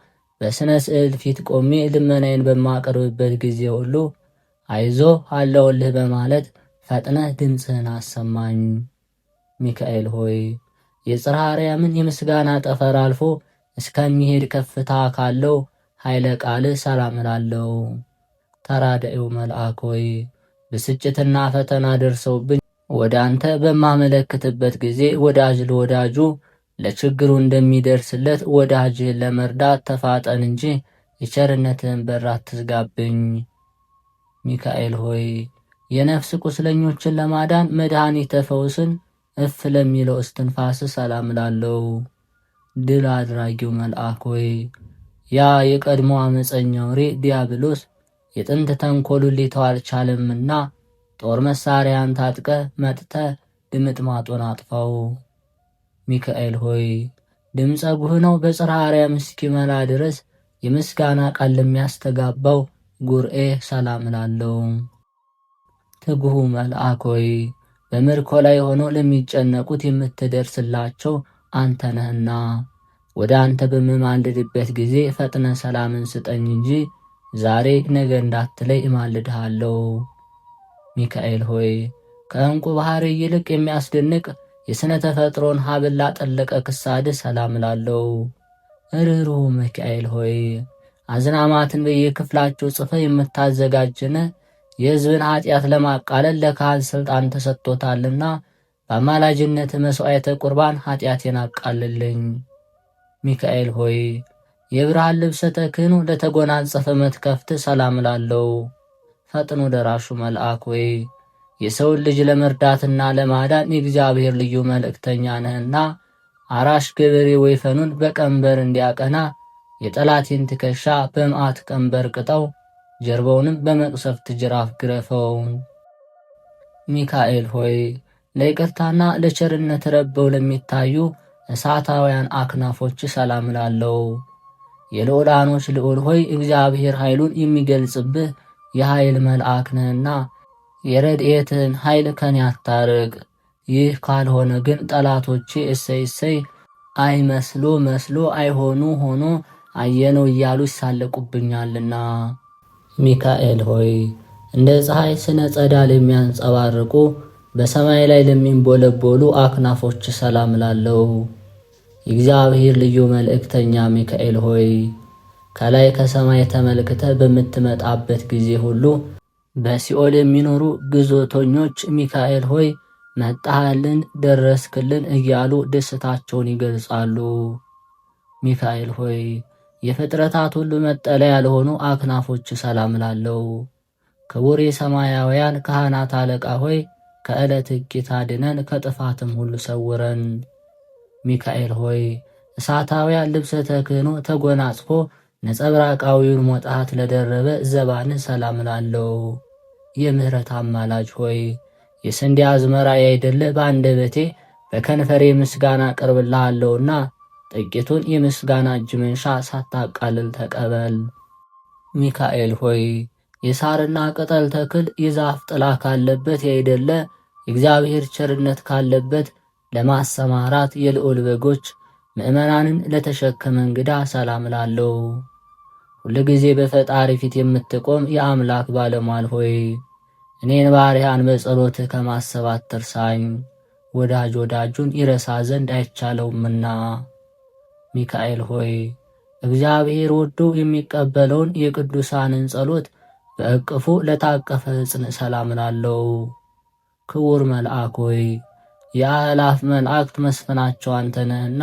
በሥነ ስዕል ፊት ቆሜ ልመናዬን በማቀርብበት ጊዜ ሁሉ አይዞህ አለሁልህ በማለት ፈጥነህ ድምፅህን አሰማኝ። ሚካኤል ሆይ የጽርሐ አርያምን የምስጋና ጠፈር አልፎ እስከሚሄድ ከፍታ ካለው ኃይለ ቃልህ ሰላም እላለሁ። ተራዳኢው መልአክ ሆይ ብስጭትና ፈተና ደርሰውብኝ ወደ አንተ በማመለክትበት ጊዜ ወዳጅ ለወዳጁ ለችግሩ እንደሚደርስለት ወዳጅህን ለመርዳት ተፋጠን እንጂ የቸርነትህን በር አትዝጋብኝ። ሚካኤል ሆይ የነፍስ ቁስለኞችን ለማዳን መድኃኒተ ፈውስን እፍ ለሚለው እስትንፋስ ሰላም ላለው። ድል አድራጊው መልአክ ሆይ ያ የቀድሞ አመፀኛ አውሬ ዲያብሎስ የጥንት ተንኮሉን ሊተው አልቻለምና ጦር መሳሪያን ታጥቀ መጥተ ድምጥማጡን አጥፋው። ሚካኤል ሆይ ድምፀ ጉህነው በጽርሐ አርያም እስኪመላ ድረስ የምስጋና ቃል ለሚያስተጋባው ጉርኤ ሰላም ላለው። ትጉሁ መልአክ ሆይ በምርኮ ላይ ሆኖ ለሚጨነቁት የምትደርስላቸው አንተ ነህና ወደ አንተ በምማልድበት ጊዜ ፈጥነ ሰላምን ስጠኝ እንጂ ዛሬ ነገ እንዳትለይ እማልድሃለሁ። ሚካኤል ሆይ ከዕንቁ ባህር ይልቅ የሚያስደንቅ የሥነ ተፈጥሮን ሀብል ላጠለቀ ክሳድ ሰላም ላለው። ርኅሩኅ ሚካኤል ሆይ አዝናማትን በየክፍላቸው ጽፈ የምታዘጋጅነ የሕዝብን ኃጢአት ለማቃለል ለካህን ሥልጣን ተሰጥቶታልና በአማላጅነት መሥዋዕተ ቁርባን ኃጢአቴን አቃልልኝ። ሚካኤል ሆይ የብርሃን ልብሰ ተክህኖ ለተጎናጸፈ መትከፍት ሰላም ላለው። ፈጥኖ ደራሹ መልአክ ሆይ የሰውን ልጅ ለመርዳትና ለማዳን የእግዚአብሔር ልዩ መልእክተኛ ነህና አራሽ ገበሬ ወይፈኑን በቀንበር እንዲያቀና የጠላቴን ትከሻ በመዓት ቀንበር ቅጠው ጀርባውንም በመቅሰፍት ጅራፍ ግረፈው። ሚካኤል ሆይ ለይቅርታና ለቸርነት ረበው ለሚታዩ እሳታውያን አክናፎች ሰላም ላለው። የልዑላኖች ልዑል ሆይ እግዚአብሔር ኃይሉን የሚገልጽብህ የኃይል መልአክ ነህና የረድኤትን ኃይል ከኔ አታርቅ። ይህ ካልሆነ ግን ጠላቶቼ እሰይ እሰይ አይመስሎ መስሎ አይሆኑ ሆኖ አየነው እያሉ ይሳለቁብኛልና። ሚካኤል ሆይ እንደ ፀሐይ ስነ ጸዳል የሚያንጸባርቁ በሰማይ ላይ ለሚንቦለቦሉ አክናፎች ሰላም ላለው። የእግዚአብሔር ልዩ መልእክተኛ ሚካኤል ሆይ ከላይ ከሰማይ ተመልክተ በምትመጣበት ጊዜ ሁሉ በሲኦል የሚኖሩ ግዞተኞች ሚካኤል ሆይ መጣህልን፣ ደረስክልን እያሉ ደስታቸውን ይገልጻሉ። ሚካኤል ሆይ የፍጥረታት ሁሉ መጠለያ ያልሆኑ አክናፎች ሰላም ላለው። ክቡር የሰማያውያን ካህናት አለቃ ሆይ ከዕለት እኪት አድነን፣ ከጥፋትም ሁሉ ሰውረን። ሚካኤል ሆይ እሳታውያን ልብሰ ተክህኖ ተጎናጽፎ ነጸብራቃዊውን ሞጣት ለደረበ ዘባን ሰላም ላለው። የምህረት አማላጅ ሆይ የስንዴ አዝመራ ያይደለ በአንደበቴ በከንፈሬ ምስጋና ቀርብልሃለሁና ጥቂቱን የምስጋና እጅ መንሻ ሳታቃልል ተቀበል። ሚካኤል ሆይ የሳርና ቅጠል ተክል የዛፍ ጥላ ካለበት ያይደለ የእግዚአብሔር ቸርነት ካለበት ለማሰማራት የልዑል በጎች ምእመናንን ለተሸከመ እንግዳ ሰላም ላለው። ሁልጊዜ በፈጣሪ ፊት የምትቆም የአምላክ ባለሟል ሆይ እኔን ባሪያን በጸሎትህ ከማሰብ አትርሳኝ፣ ወዳጅ ወዳጁን ይረሳ ዘንድ አይቻለውምና። ሚካኤል ሆይ እግዚአብሔር ወዶ የሚቀበለውን የቅዱሳንን ጸሎት በእቅፉ ለታቀፈ ሕፅን ሰላም ላለው። ክቡር መልአክ ሆይ የአእላፍ መላእክት መስፍናቸው አንተ ነህና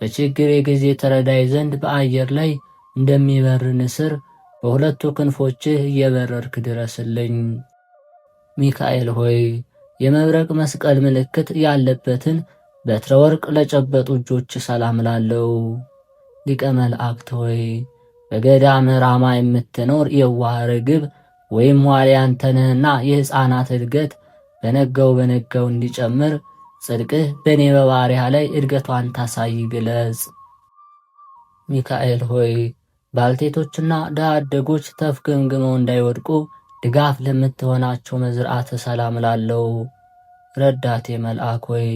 በችግሬ ጊዜ ተረዳይ ዘንድ በአየር ላይ እንደሚበር ንስር በሁለቱ ክንፎችህ እየበረርክ ድረስልኝ። ሚካኤል ሆይ የመብረቅ መስቀል ምልክት ያለበትን በትረ ወርቅ ለጨበጡ እጆች ሰላም ላለው። ሊቀ መላእክት ሆይ በገዳመ ራማ የምትኖር የዋህ ርግብ ወይም ዋልያ አንተ ነህና የሕፃናት እድገት በነጋው እንዲጨምር ጽድቅህ በእኔ በባሪያ ላይ እድገቷን ታሳይ ግለጽ። ሚካኤል ሆይ ባልቴቶችና ድሃ አደጎች ተፍገምግመው እንዳይወድቁ ድጋፍ ለምትሆናቸው መዝርዓተ ሰላም ላለው። ረዳቴ መልአክ ሆይ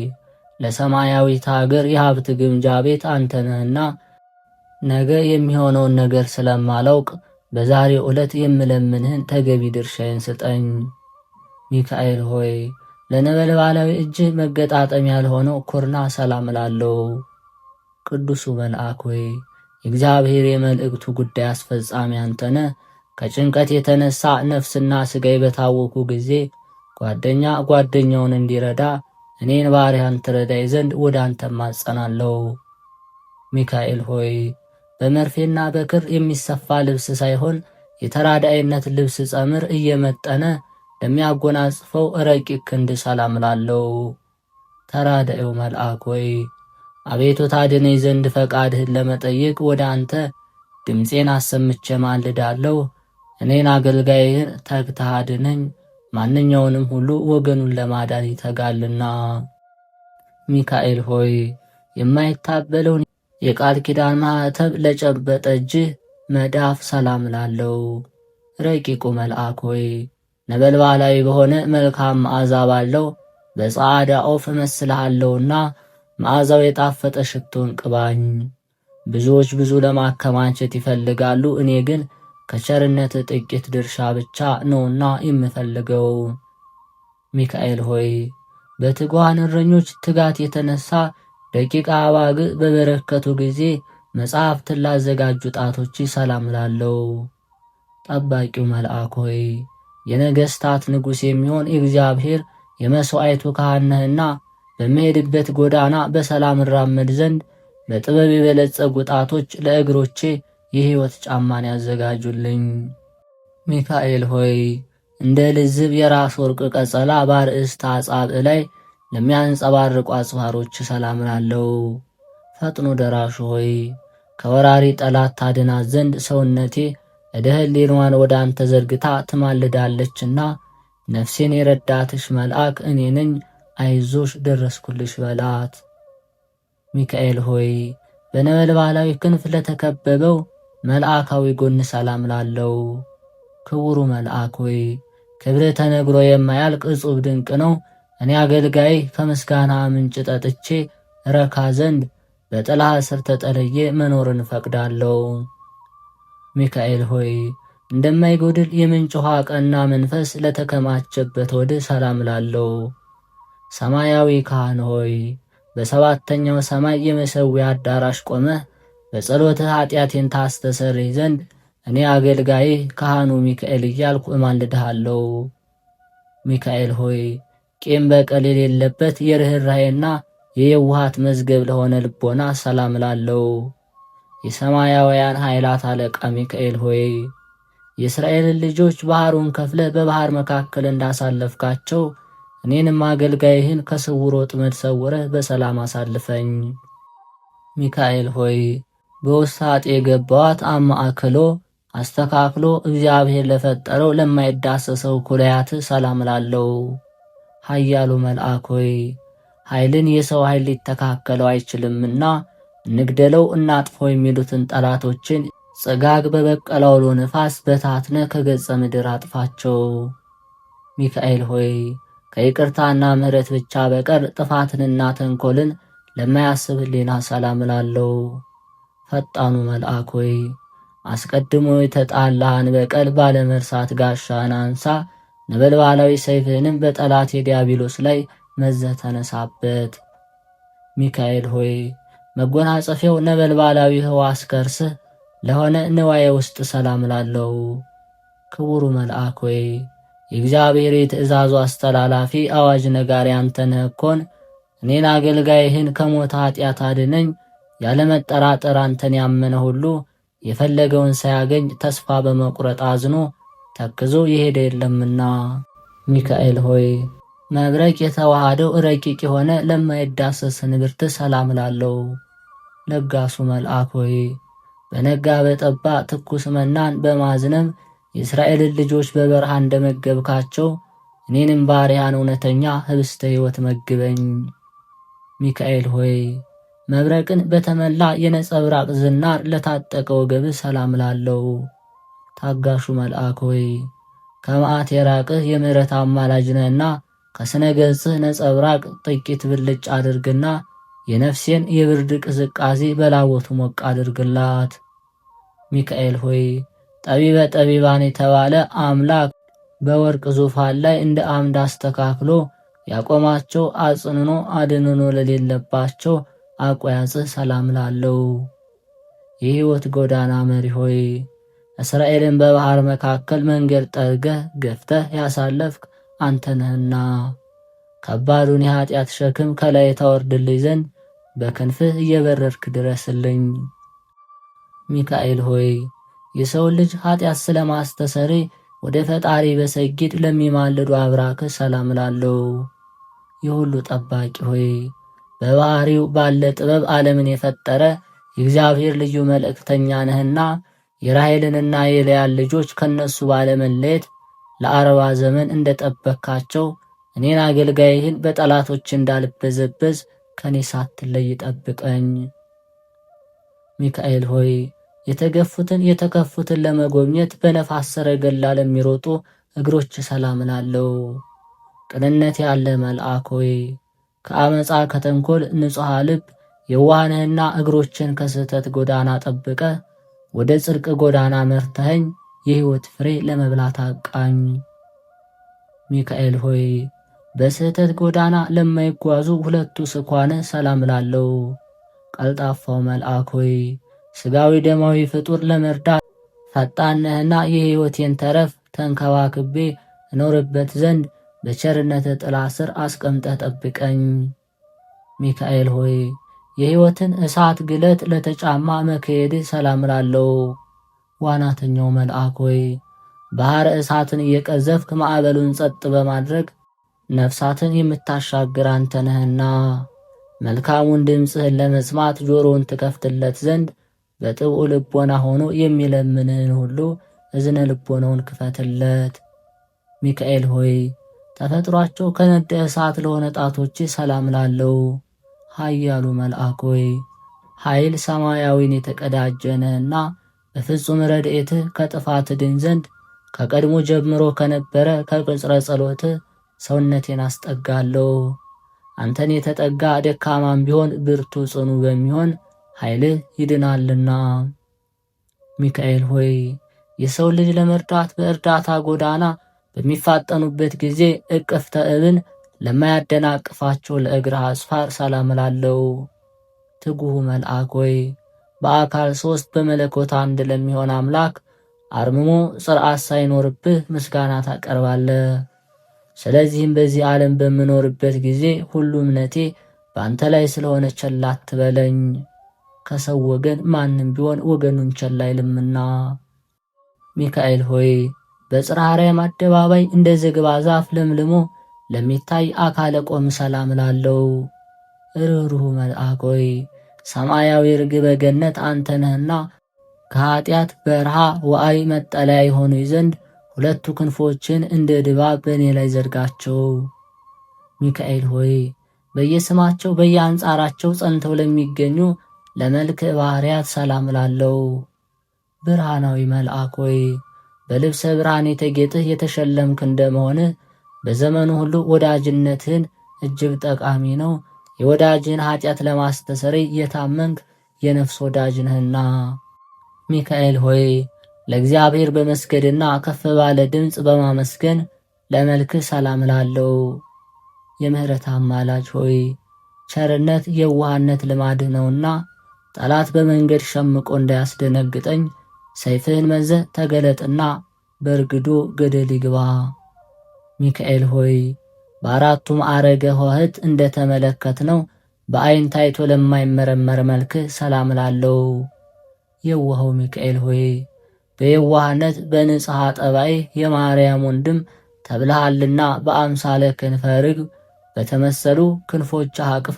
ለሰማያዊት ሀገር የሀብት ግምጃ ቤት አንተ ነህና ነገ የሚሆነውን ነገር ስለማላውቅ በዛሬው ዕለት የምለምንህን ተገቢ ድርሻዬን ስጠኝ። ሚካኤል ሆይ ለነበልባላዊ እጅህ መገጣጠም ያልሆነው ኩርና ሰላም ላለው። ቅዱሱ መልአክ ሆይ የእግዚአብሔር የመልእክቱ ጉዳይ አስፈጻሚ አንተነ ከጭንቀት የተነሳ ነፍስና ሥጋይ በታወኩ ጊዜ ጓደኛ ጓደኛውን እንዲረዳ እኔን ባሪያን ትረዳይ ዘንድ ወደ አንተ ማጸናለሁ። ሚካኤል ሆይ በመርፌና በክር የሚሰፋ ልብስ ሳይሆን የተራዳይነት ልብስ ጸምር እየመጠነ ለሚያጎናጽፈው ረቂቅ ክንድ ሰላም ላለው። ተራዳዩ መልአክ ሆይ አቤቱ ታድነኝ ዘንድ ፈቃድህን ለመጠየቅ ወደ አንተ ድምፄን አሰምቼ ማልዳለሁ። እኔን አገልጋይህን ተግተህ አድነኝ፣ ማንኛውንም ሁሉ ወገኑን ለማዳን ይተጋልና። ሚካኤል ሆይ የማይታበለውን የቃል ኪዳን ማዕተብ ለጨበጠ እጅህ መዳፍ ሰላም ላለው። ረቂቁ መልአክ ሆይ ነበልባላዊ በሆነ መልካም መዓዛ ባለው በጸዓዳ ኦፍ እመስልሃለሁና መዓዛው የጣፈጠ ሽቶን ቅባኝ። ብዙዎች ብዙ ለማከማቸት ይፈልጋሉ፣ እኔ ግን ከቸርነት ጥቂት ድርሻ ብቻ ነውና የምፈልገው። ሚካኤል ሆይ በትጉሃን እረኞች ትጋት የተነሳ ደቂቀ አባግ በበረከቱ ጊዜ መጽሐፍትን ላዘጋጁ ጣቶች ሰላም ላለው። ጠባቂው መልአክ ሆይ የነገሥታት ንጉሥ የሚሆን የእግዚአብሔር የመሥዋዕቱ ካህን ነህና በመሄድበት ጎዳና በሰላም እራመድ ዘንድ በጥበብ የበለጸጉ ጣቶች ለእግሮቼ የሕይወት ጫማን ያዘጋጁልኝ። ሚካኤል ሆይ እንደ ልዝብ የራስ ወርቅ ቀጸላ በአርእስተ አጻብዕ ላይ ለሚያንጸባርቁ አጽፋሮች ሰላም ላለው። ፈጥኖ ደራሹ ሆይ ከወራሪ ጠላት ታድናት ዘንድ ሰውነቴ እደህሌኗን ወደ አንተ ዘርግታ ትማልዳለችና ነፍሴን የረዳትሽ መልአክ እኔ ነኝ፣ አይዞሽ ደረስኩልሽ በላት። ሚካኤል ሆይ በነበልባላዊ ክንፍ ለተከበበው መልአካዊ ጎን ሰላም ላለው። ክቡሩ መልአክ ሆይ ክብርህ ተነግሮ የማያልቅ እጹብ ድንቅ ነው። እኔ አገልጋይ ከምስጋና ምንጭ ጠጥቼ ረካ ዘንድ በጥላ ስር ተጠልዬ መኖርን እፈቅዳለሁ። ሚካኤል ሆይ እንደማይጎድል የምንጭ ውሃ ቀና መንፈስ ለተከማቸበት ወደ ሰላም ላለው። ሰማያዊ ካህን ሆይ በሰባተኛው ሰማይ የመሠዊያ አዳራሽ ቆመህ በጸሎትህ ኃጢአቴን ታስተሰርይ ዘንድ እኔ አገልጋይህ ካህኑ ሚካኤል እያልኩ እማልድሃለሁ። ሚካኤል ሆይ ቂም በቀል የሌለበት የርኅራኄና የየውሃት መዝገብ ለሆነ ልቦና ሰላም ላለው። የሰማያውያን ኃይላት አለቃ ሚካኤል ሆይ የእስራኤልን ልጆች ባሕሩን ከፍለ በባሕር መካከል እንዳሳለፍካቸው እኔንም አገልጋይህን ከስውር ወጥመድ ሰውረህ በሰላም አሳልፈኝ። ሚካኤል ሆይ በውስጣጤ የገባዋት አማክሎ አስተካክሎ እግዚአብሔር ለፈጠረው ለማይዳሰሰው ኩለያት ሰላም ላለው። ኃያሉ መልአክ ሆይ ኃይልን የሰው ኃይል ሊተካከለው አይችልምና እንግደለው እናጥፎ የሚሉትን ጠላቶችን ጽጋግ በበቀለው አውሎ ነፋስ በታትነ ከገጸ ምድር አጥፋቸው። ሚካኤል ሆይ ከይቅርታና ምሕረት ብቻ በቀር ጥፋትንና ተንኮልን ለማያስብ ሕሊና ሰላም ላለው። ፈጣኑ መልአክ ሆይ አስቀድሞ የተጣላህን በቀል ባለመርሳት ጋሻህን አንሳ፣ ነበልባላዊ ሰይፍህንም በጠላት የዲያብሎስ ላይ መዘህ ተነሳበት። ሚካኤል ሆይ መጎናጸፊያው ነበልባላዊ ሕዋስ ከርስህ ለሆነ ንዋየ ውስጥ ሰላም ላለው። ክቡሩ መልአክ ሆይ የእግዚአብሔር የትእዛዙ አስተላላፊ አዋጅ ነጋሪ አንተ ነህ እኮን። እኔን አገልጋይህን ከሞት ኃጢአት አድነኝ። ያለመጠራጠር አንተን ያመነ ሁሉ የፈለገውን ሳያገኝ ተስፋ በመቁረጥ አዝኖ ተክዞ የሄደ የለምና። ሚካኤል ሆይ መብረቅ የተዋሃደው ረቂቅ የሆነ ለማይዳሰስ ንብርት ሰላም ላለው። ለጋሱ መልአክ ሆይ በነጋ በጠባ ትኩስ መናን በማዝነብ የእስራኤልን ልጆች በበረሃ እንደመገብካቸው እኔንም ባሪያን እውነተኛ ህብስተ ሕይወት መግበኝ። ሚካኤል ሆይ መብረቅን በተመላ የነጸብራቅ ዝናር ለታጠቀ ወገብህ ሰላም ላለው። ታጋሹ መልአክ ሆይ ከመዓት የራቅህ የምሕረት አማላጅ ነህና ከስነ ገጽህ ነጸብራቅ ጥቂት ብልጭ አድርግና የነፍሴን የብርድ ቅዝቃዜ በላቦቱ ሞቅ አድርግላት። ሚካኤል ሆይ ጠቢበ ጠቢባን የተባለ አምላክ በወርቅ ዙፋን ላይ እንደ አምድ አስተካክሎ ያቆማቸው አጽንኖ አድንኖ ለሌለባቸው አቆያጽህ ሰላም ላለው። የሕይወት ጎዳና መሪ ሆይ እስራኤልን በባሕር መካከል መንገድ ጠርገህ ገፍተህ ያሳለፍክ አንተ ነህና ከባዱን የኃጢአት ሸክም ከላይ ታወርድልኝ ዘንድ በክንፍህ እየበረርክ ድረስልኝ። ሚካኤል ሆይ የሰውን ልጅ ኃጢአት ስለማስተሰሪ ወደ ፈጣሪ በሰጊድ ለሚማልዱ አብራክ ሰላም ላለው። የሁሉ ጠባቂ ሆይ በባህሪው ባለ ጥበብ ዓለምን የፈጠረ የእግዚአብሔር ልዩ መልእክተኛ ነህና የራሔልንና የልያን ልጆች ከነሱ ባለመለየት ለ40 ዘመን እንደጠበቅካቸው እኔን አገልጋይህን በጠላቶች እንዳልበዘበዝ ከኔ ሳትለይ ጠብቀኝ። ሚካኤል ሆይ የተገፉትን የተከፉትን ለመጎብኘት በነፋስ ሰረገላ ለሚሮጡ እግሮች ሰላም ላለው። ቅንነት ያለ መልአክ ሆይ ከአመፃ ከተንኮል ንጹሕ ልብ የዋህንህና እግሮችን ከስህተት ጎዳና ጠብቀ ወደ ጽድቅ ጎዳና መርተኸኝ የሕይወት ፍሬ ለመብላት አቃኝ። ሚካኤል ሆይ በስህተት ጎዳና ለማይጓዙ ሁለቱ ስኳነ ሰላም ላለው። ቀልጣፋው መልአክ ሆይ ሥጋዊ ደማዊ ፍጡር ለመርዳት ፈጣን ነህና የሕይወቴን ተረፍ ተንከባክቤ እኖርበት ዘንድ በቸርነት ጥላ ስር አስቀምጠህ ጠብቀኝ። ሚካኤል ሆይ የሕይወትን እሳት ግለት ለተጫማ መክየድ ሰላም ላለው። ዋናተኛው መልአክ ሆይ ባሕረ እሳትን እየቀዘፍክ ማዕበሉን ጸጥ በማድረግ ነፍሳትን የምታሻግር አንተ ነህና መልካሙን ድምፅህን ለመስማት ጆሮውን ትከፍትለት ዘንድ በጥብኡ ልቦና ሆኖ የሚለምንህን ሁሉ እዝነ ልቦናውን ክፈትለት። ሚካኤል ሆይ ተፈጥሯቸው ከነደ እሳት ለሆነ ጣቶች ሰላም ላለው። ኃያሉ መልአክ ሆይ ኃይል ሰማያዊን የተቀዳጀነህና በፍጹም ረድኤትህ ከጥፋት ድን ዘንድ ከቀድሞ ጀምሮ ከነበረ ከቅጽረ ጸሎትህ ሰውነቴን አስጠጋለሁ። አንተን የተጠጋ ደካማም ቢሆን ብርቱ ጽኑ በሚሆን ኃይልህ ይድናልና። ሚካኤል ሆይ የሰው ልጅ ለመርዳት በእርዳታ ጎዳና በሚፋጠኑበት ጊዜ እቅፍተ እብን ለማያደናቅፋቸው ለእግርህ አስፋር ሰላም ላለው። ትጉህ መልአክ ሆይ በአካል 3 በመለኮት አንድ ለሚሆን አምላክ አርምሞ ጽርዓት ሳይኖርብህ ምስጋና ታቀርባለህ። ስለዚህም በዚህ ዓለም በምኖርበት ጊዜ ሁሉ እምነቴ በአንተ ላይ ስለሆነ ቸል አትበለኝ። ከሰው ወገን ማንም ቢሆን ወገኑን ቸል አይልምና። ሚካኤል ሆይ በጽርሐ አርያም አደባባይ እንደ ዝግባ ዛፍ ለምልሞ ለሚታይ አካለ ቆም ሰላም ላለው። ርኅሩህ መልአክ ሆይ ሰማያዊ ርግበ ገነት አንተ ነህና ከኃጢአት በረሃ ወአይ መጠለያ የሆኑ ዘንድ 2 ክንፎችን እንደ ድባብ በእኔ ላይ ዘርጋቸው። ሚካኤል ሆይ በየስማቸው በየአንጻራቸው ጸንተው ለሚገኙ ለመልክ ባሕርያት ሰላም ላለው። ብርሃናዊ መልአክ ሆይ በልብሰ ብርሃን የተጌጥህ የተሸለምክ እንደመሆንህ በዘመኑ ሁሉ ወዳጅነትህን እጅግ ጠቃሚ ነው። የወዳጅህን ኃጢአት ለማስተሰረይ የታመንክ የነፍስ ወዳጅ ነህና። ሚካኤል ሆይ ለእግዚአብሔር በመስገድና ከፍ ባለ ድምፅ በማመስገን ለመልክህ ሰላም ላለው። የምህረት አማላጅ ሆይ ቸርነት የዋህነት ልማድህ ነውና ጠላት በመንገድ ሸምቆ እንዳያስደነግጠኝ ሰይፍህን መዘህ ተገለጥና በርግዶ ገደል ይግባ። ሚካኤል ሆይ በአራቱ ማዕረገ ሆህት እንደተመለከትነው በዓይን ታይቶ ለማይመረመር መልክህ ሰላም ላለው። የዋሃው ሚካኤል ሆይ በየዋህነት በንጽሐ ጠባይ የማርያም ወንድም ተብለሃልና በአምሳለ ክንፈ ርግብ በተመሰሉ ክንፎች አቅፈ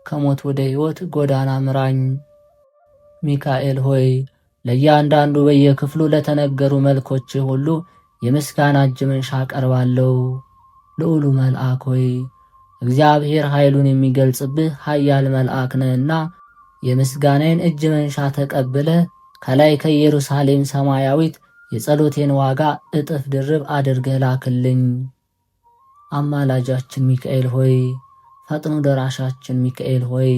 ከሞት ወደ ሕይወት ጎዳና ምራኝ። ሚካኤል ሆይ ለእያንዳንዱ በየክፍሉ ለተነገሩ መልኮች ሁሉ የምስጋና እጅ መንሻ አቀርባለሁ። ልዑሉ መልአክ ሆይ እግዚአብሔር ኃይሉን የሚገልጽብህ ኃያል መልአክ ነህና የምስጋናዬን እጅ መንሻ ተቀብለ ከላይ ከኢየሩሳሌም ሰማያዊት የጸሎቴን ዋጋ እጥፍ ድርብ አድርገህ ላክልኝ። አማላጃችን ሚካኤል ሆይ ፈጥኖ ደራሻችን ሚካኤል ሆይ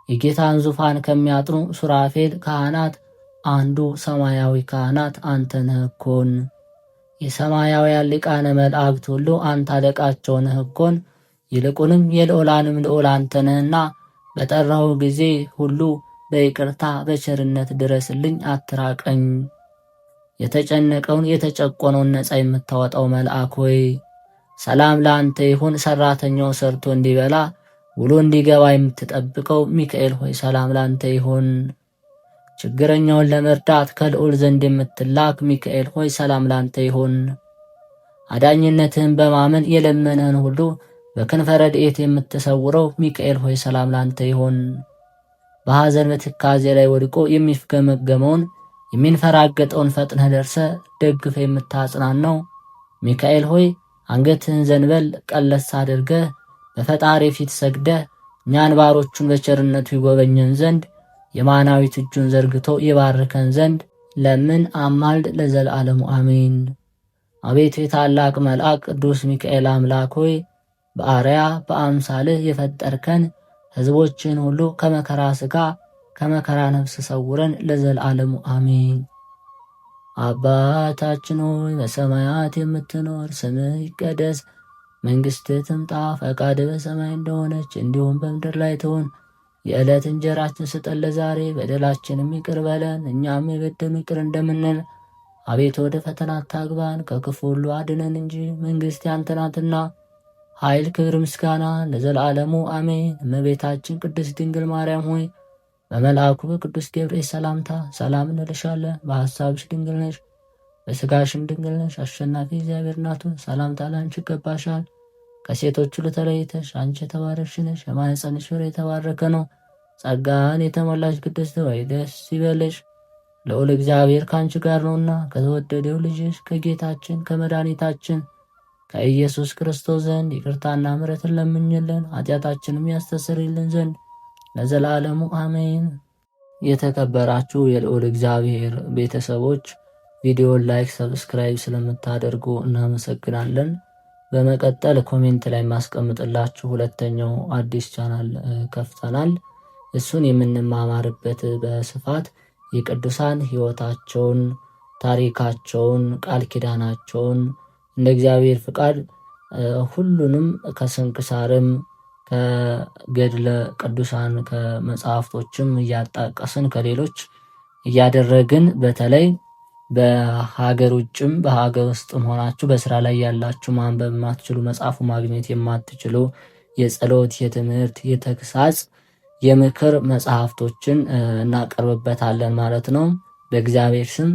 የጌታን ዙፋን ከሚያጥኑ ሱራፌል ካህናት አንዱ ሰማያዊ ካህናት አንተ ነህ እኮን። የሰማያውያን ሊቃነ መላእክት ሁሉ አንተ አለቃቸው ነህ እኮን። ይልቁንም የልዑላንም ልዑል አንተ ነህና በጠራሁ ጊዜ ሁሉ በይቅርታ በቸርነት ድረስልኝ፣ አትራቀኝ። የተጨነቀውን የተጨቆነውን ነፃ የምታወጣው መልአክ ሆይ ሰላም ለአንተ ይሁን። ሰራተኛው ሰርቶ እንዲበላ ውሎ እንዲገባ የምትጠብቀው ሚካኤል ሆይ ሰላም ለአንተ ይሁን። ችግረኛውን ለመርዳት ከልዑል ዘንድ የምትላክ ሚካኤል ሆይ ሰላም ላንተ ይሁን። አዳኝነትህን በማመን የለመነህን ሁሉ በክንፈ ረድኤት የምትሰውረው ሚካኤል ሆይ ሰላም ላንተ ይሁን። በሐዘን በትካዜ ላይ ወድቆ የሚፍገመገመውን የሚንፈራገጠውን ፈጥነህ ደርሰ ደግፈ የምታጽናናው ሚካኤል ሆይ አንገትህን ዘንበል ቀለስ አድርገህ በፈጣሪ ፊት ሰግደህ እኛን ባሮቹን በቸርነቱ ይጎበኘን ዘንድ የማናዊት እጁን ዘርግቶ ይባርከን ዘንድ ለምን አማልድ ለዘላለሙ አሜን። አቤቱ የታላቅ መልአክ ቅዱስ ሚካኤል አምላክ ሆይ በአርያ በአምሳልህ የፈጠርከን ሕዝቦችን ሁሉ ከመከራ ሥጋ ከመከራ ነፍስ ሰውረን ለዘላለሙ አሜን። አባታችን ሆይ በሰማያት የምትኖር ስምህ ይቀደስ፣ መንግሥትህ ትምጣ፣ ፈቃድህ በሰማይ እንደሆነች እንዲሁም በምድር ላይ ትሁን። የዕለት እንጀራችን ስጠን ለዛሬ፣ በደላችንም ይቅር በለን እኛም የበደሉንን ይቅር እንደምንል። አቤቱ ወደ ፈተና አታግባን ከክፉ ሁሉ አድነን እንጂ መንግሥት ያንተ ናትና፣ ኃይል፣ ክብር፣ ምስጋና ለዘላለሙ አሜን። እመቤታችን ቅድስት ድንግል ማርያም ሆይ በመልአኩ በቅዱስ ገብርኤል ሰላምታ ሰላም እንልሻለን። በሐሳብሽ ድንግል ነሽ፣ በሥጋሽም ድንግል ነሽ። አሸናፊ እግዚአብሔር እናቱ ሰላምታ ላንቺ ይገባሻል። ከሴቶች ሁሉ ተለይተሽ አንቺ የተባረክሽ ነሽ፣ የማኅፀንሽ ፍሬ የተባረከ ነው። ጸጋን የተሞላሽ ቅድስት ሆይ ደስ ይበልሽ፣ ልዑል እግዚአብሔር ከአንቺ ጋር ነውና ከተወደደው ልጅሽ ከጌታችን ከመድኃኒታችን ከኢየሱስ ክርስቶስ ዘንድ ይቅርታና ምሕረትን ለምኝልን ኃጢአታችንም ያስተሰርይልን ዘንድ ለዘላለሙ አሜን። የተከበራችሁ የልዑል እግዚአብሔር ቤተሰቦች ቪዲዮን ላይክ፣ ሰብስክራይብ ስለምታደርጉ እናመሰግናለን። በመቀጠል ኮሜንት ላይ ማስቀምጥላችሁ ሁለተኛው አዲስ ቻናል ከፍተናል። እሱን የምንማማርበት በስፋት የቅዱሳን ሕይወታቸውን፣ ታሪካቸውን፣ ቃል ኪዳናቸውን እንደ እግዚአብሔር ፍቃድ ሁሉንም ከስንክሳርም ከገድለ ቅዱሳን ከመጽሐፍቶችም እያጣቀስን ከሌሎች እያደረግን በተለይ በሀገር ውጭም በሀገር ውስጥም ሆናችሁ በስራ ላይ ያላችሁ ማንበብ የማትችሉ መጽሐፉ ማግኘት የማትችሉ የጸሎት፣ የትምህርት፣ የተግሳጽ፣ የምክር መጽሐፍቶችን እናቀርብበታለን ማለት ነው። በእግዚአብሔር ስም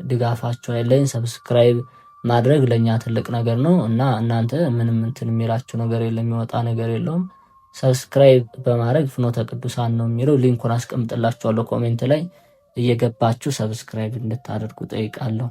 ድጋፋችሁ ያለኝ ሰብስክራይብ ማድረግ ለኛ ትልቅ ነገር ነው እና እናንተ ምንም እንትን የሚላችሁ ነገር የለም፣ የሚወጣ ነገር የለውም። ሰብስክራይብ በማድረግ ፍኖተ ቅዱሳን ነው የሚለው ሊንኩን አስቀምጥላችኋለሁ ኮሜንት ላይ እየገባችሁ ሰብስክራይብ እንድታደርጉ ጠይቃለሁ።